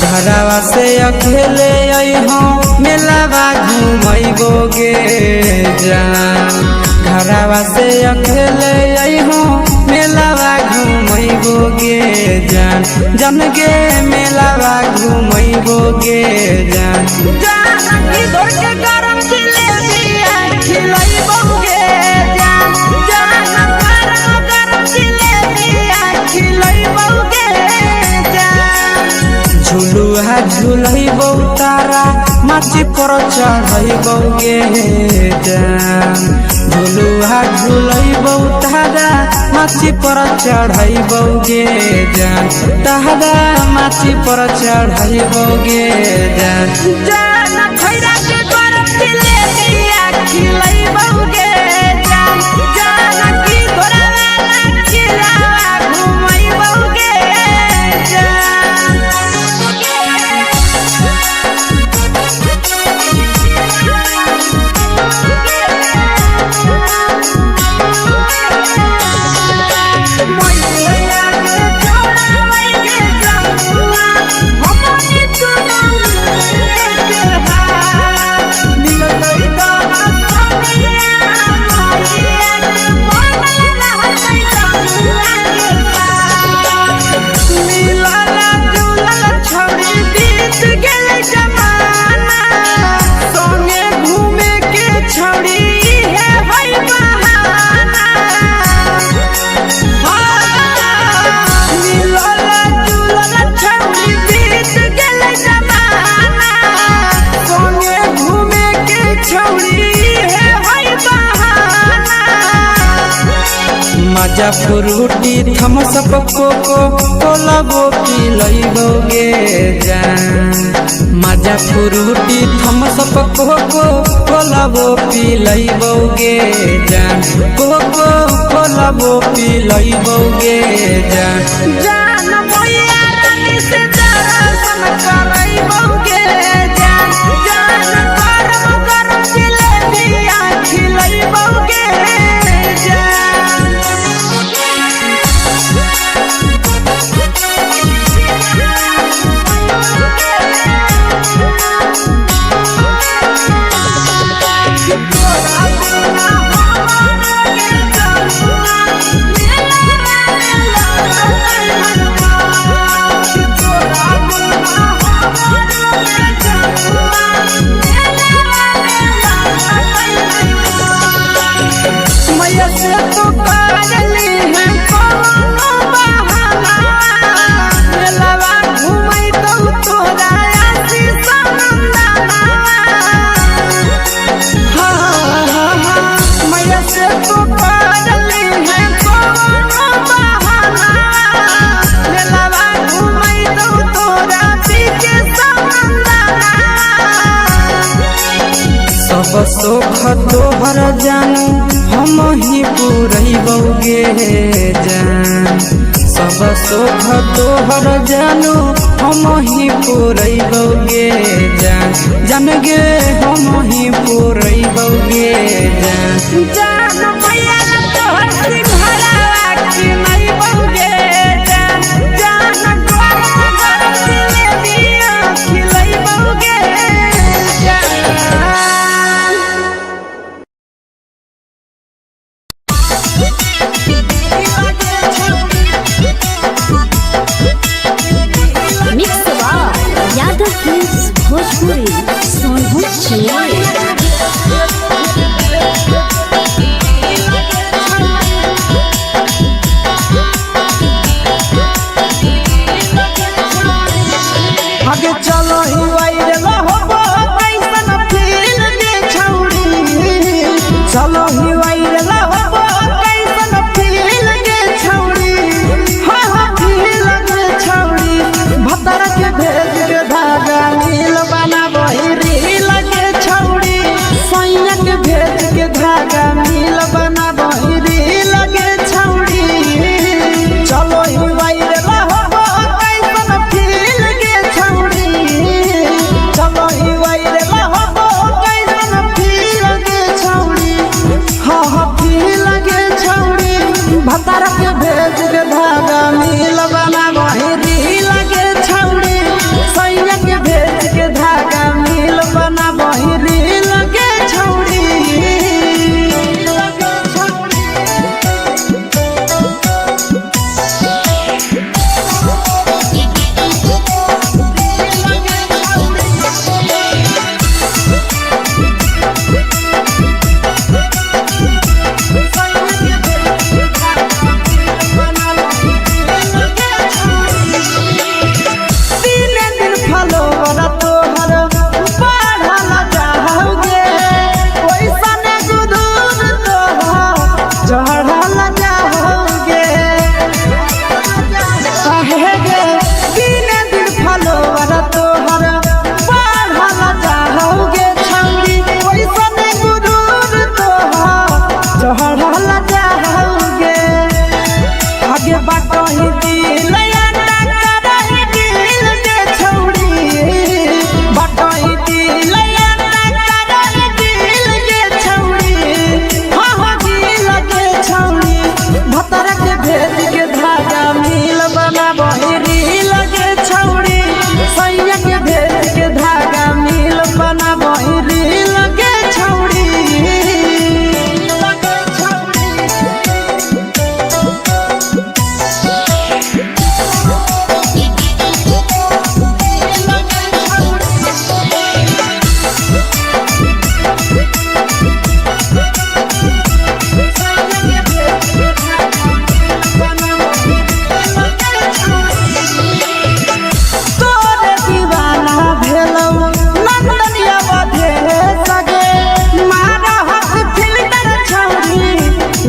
घरवा से अकेले अइहो मेलावा घुमैबो गे जान घरवा से अकेले अइहो मेलावा घूमैबो गे जान जन गे मेलावा घूमैबो गे जान जानकी दौड़ के गरम जिलेबिया खिलैबो गे जान गरम जिलेबिया खिलैबो गे जान झुलुहा झुलैबो तारा माची पर चढ़ैबो गे जान झुलुहा झुलैबो तारा माची पर चढ़ैबो गे जान तारा माची पर चढ़ैबो गे जान जान खैरा के गरम जिलेबिया खिलैबो गे जान जानकी घोड़ावाला खिलावा घुमैबो गे मजा फ्रूटी थम्स अप कोको कोलाबो पिलैबो गे जान मजा फ्रूटी थम्स अप कोको कोलाबो पिलैबो गे जान कोको कोलाबो पिलैबो गे जान जान मैया रानी से दर्शन करैबो गे जान गरम जिलेबिया खिलैबो गे सब सुख तोहर जानू हम ही पूरैबो गे जान सब सुख तोहर जानू हम ही पूरैबो गे जान जन गे हम ही पूरैबो गे जान जान मैया तोहर सिंघरावा खिलैबो गे जान गरम जिलेबिया खिलैबो गे यादव फिल्म्स भोजपुरी सोनू छिया आगे चलो ही वायरल होबो कैसन फील दे छौड़ी चलो ही वायरल होबो कैसन फील दे छौड़ी हां फील दे छौड़ी भतर के भेज के धागा नील बनाबो रील के छौड़ी सैया के भेज के धागा नील बनाबो रील के छौड़ी चलो ही वायरल होबो कैसन फील के छौड़ी चलो ही वायरल होबो कैसन फील के छौड़ी हां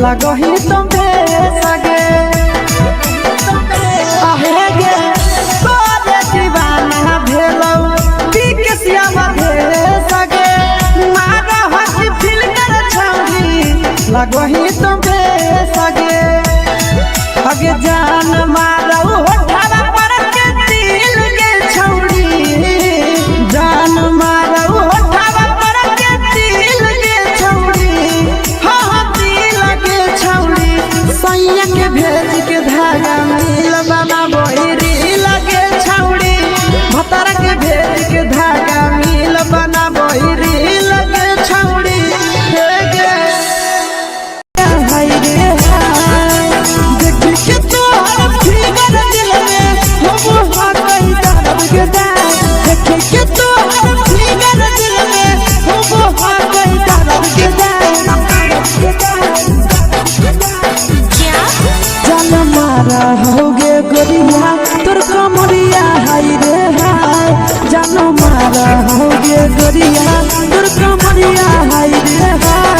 लगही तुम सगे आहे गे तोरे दीवाना भेलौ बिकसिया मधे सगे मारा हसी फिल कर छौरी लगही तुम सगे अगे जान मारौ होठवा पर के दिल के छौरी जान मारौ होठवा पर के दिल के छौरी हाँ दिल के छौरी सैया के भेज के धागा मिल बना बोहिरी लगे छौरी भतर के भेज के धागा मिल बना बोहिरी लगे छौरी हे गे हाय रे हाय देखी के तोहर फिगर दिल में हम हो कहीं दर्द के दाग देखी के तोहर फिगर दिल में हम हो कहीं दर्द के दाग जान मारा होगे गोरिया तोर कमरिया हाय रे हाय जान मारा होगे गोरिया तोर कमरिया हाय रे हाय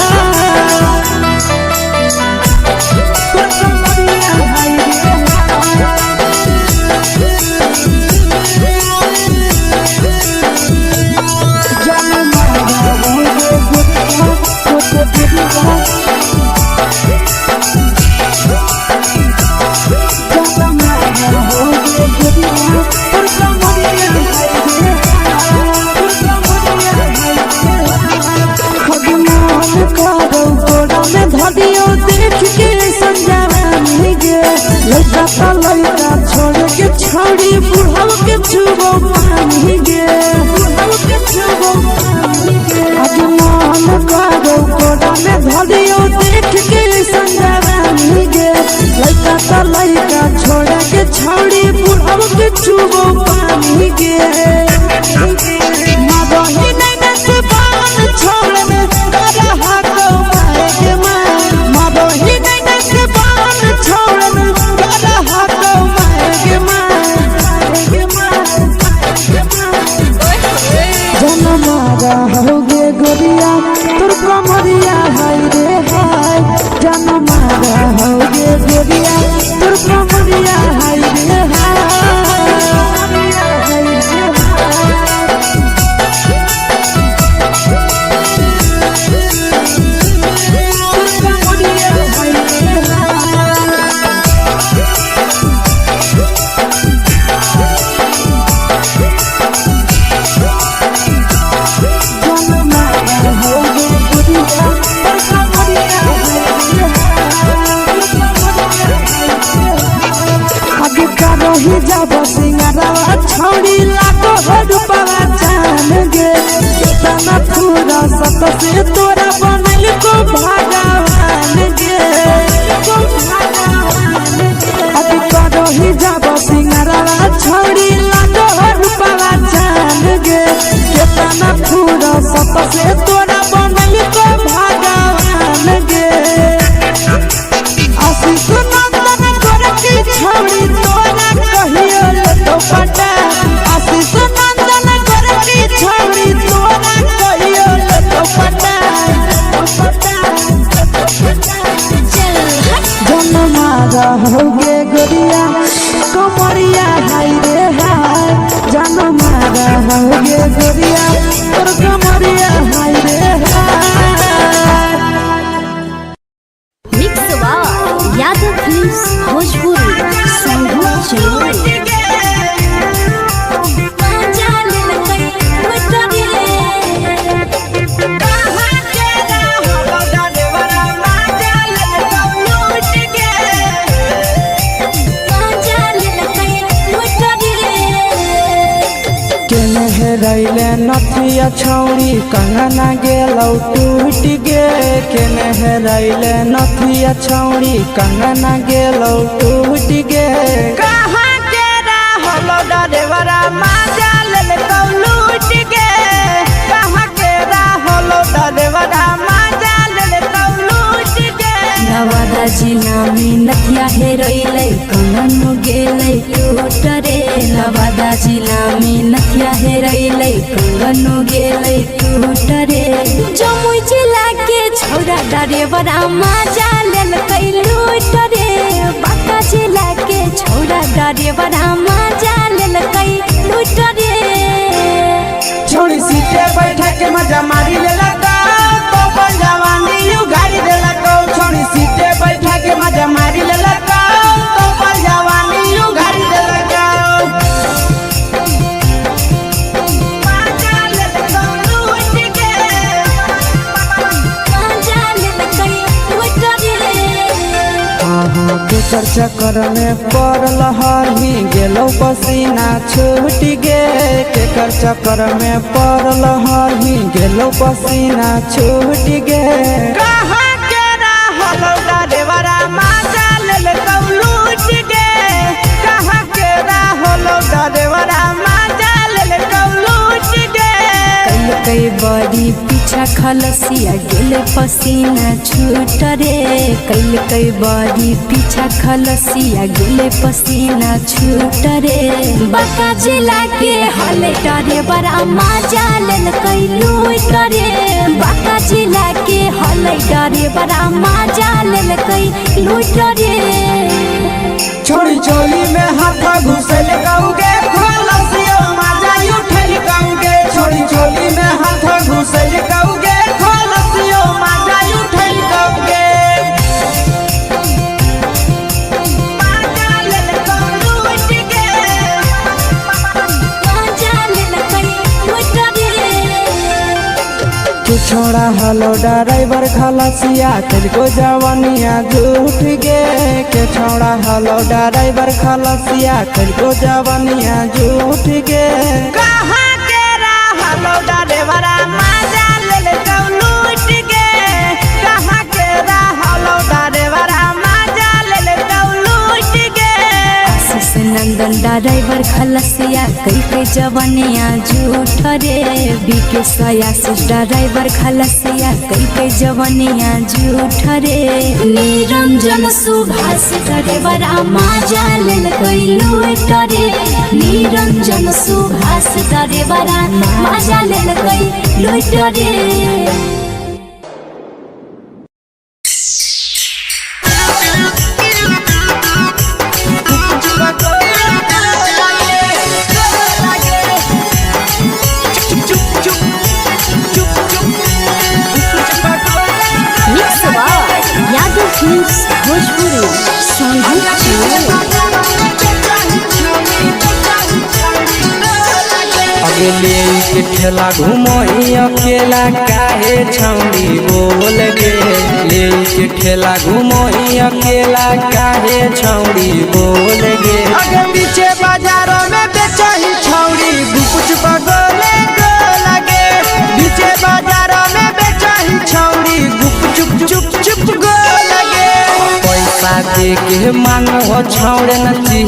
तोर कमरिया हाय रे हाय जान मारा होगे गोरिया तोर कमरिया लड़का छोड़ के छोड़ी बुढ़ाव के छुबो पानी गे बुढ़ाव के छुबो पानी गे आज मन करो कोड़ा में धरियो देख के संजवानी गे लड़का छोड़ के छोड़ी बुढ़ाव के छुबो पानी गे मगही नहीं से बान छोड़ में करा हाथो मारे के मां मगही नहीं से बान छोड़ में करा हाथो मारे के मां जन मारा होगे गोरिया तोर कमरिया हाय रे हाय जन मारा होगे गोरिया तोर कमरिया हाय रे रही जब सिंगारा छोड़ी लाखों रुपया जान गे कितना पूरा सत से तोरा बनल को भगवान गे अभी रही जब सिंगारा छोड़ी लाखों रुपया जान गे कितना पूरा सत से तोरा बनल को भगवान गे आशीष नंदन गोरखी छोड़ी तोरा कहियो तो पटा आशीष नंदन गोरखी छोड़ी तोरा कहियो तो पटा जन मारा होगे गोरिया कमरिया हाय रे हाय जन मारा होगे गोरिया तोर कमरिया हाय रे हाय मिक्स यादव फिल्म्स भोजपुरी संगीत चलो रैले नथिया छौरी कंगना गेलौ टूट गे केने रैले नथिया छौरी कंगना गेलौ टूट गे कहाँ के रहलो डरेवरा माजा ले कौ लूट गे कहाँ के रहलो डरेवरा माजा ले कौ लूट गे नवादा जिला में नथिया हेरोइले कंगन गेले टूट रे नवादा जिला में नथिया हेरोइले कंगन गेले टूट रे जमुई जिला के छोरा ड्राइवर मजा लेल लूट रे बाका जिला के छोड़ा ड्राइवर मजा लेल लूट रे छोड़ी सीटे बैठा के मजा मारी लेला तो पर जवानी यू गाड़ी देला को छोड़ी सीटे बैठा के मजा मारी लेला तो पर जवानी यू गाड़ी देला केकर चक्कर में पड़ल हही गेलो पसीना छूट गे केकर चक्कर में पड़ल हही गेलो पसीना छूट गे कहाँ के रहलो ड्राइवरा मजा लेल लूट गे कहाँ के रहलो ड्राइवरा मजा लेल लूट गे कई बड़ी पीछा खलसिया गेले पसीना छूट रे कई बड़ी पीछा खलसिया गेले पसीना छूट रे बाका जिला के हले ड्राइवर मजा लेल लूट रे बाका जिला के हले ड्राइवर मजा लेल लूट रे छोड़ी चोली में हाथ घुसल गाऊंगे खलसिया मजा उठल गाऊंगे छोड़ी चोली में हाथ घुसल गाऊंगे खलसिया मजा उठल गाऊंगे छोड़ा हलो ड्राइवर खलसिया तुझको जवानिया झूठ गे के छोड़ा हलो ड्राइवर खलसिया तुझको जवानिया झूठ गे कहाँ के हलो ड्राइवर मजा लेल लूट गे कहाँ के हलो ड्राइवर मजा लेल लूट गे नंदन ड्राइवर खलसिया कई जवानिया झूठ रे बीके सयासी ड्राइवर खलसिया कई जवानिया झूठ रे निरंजन सुभाष ड्राइवर मजा लेल लूट रे निरंजन सुभाष ड्राइवर मजा लेल लूट रे भोजपुरी अगले के ठेला घुमई अकेला काहे छौड़ी बोल गे ले के ठेला घुमई अकेला काहे छौड़ी बोल गे अगे पीछे बाजारों में बेचही छौड़ी गुपुच पगोले गो लगे पीछे बाजारों में बेचही छौड़ी गुप चुप चुप गो लगे पैसा दे के मांगो छौड़े न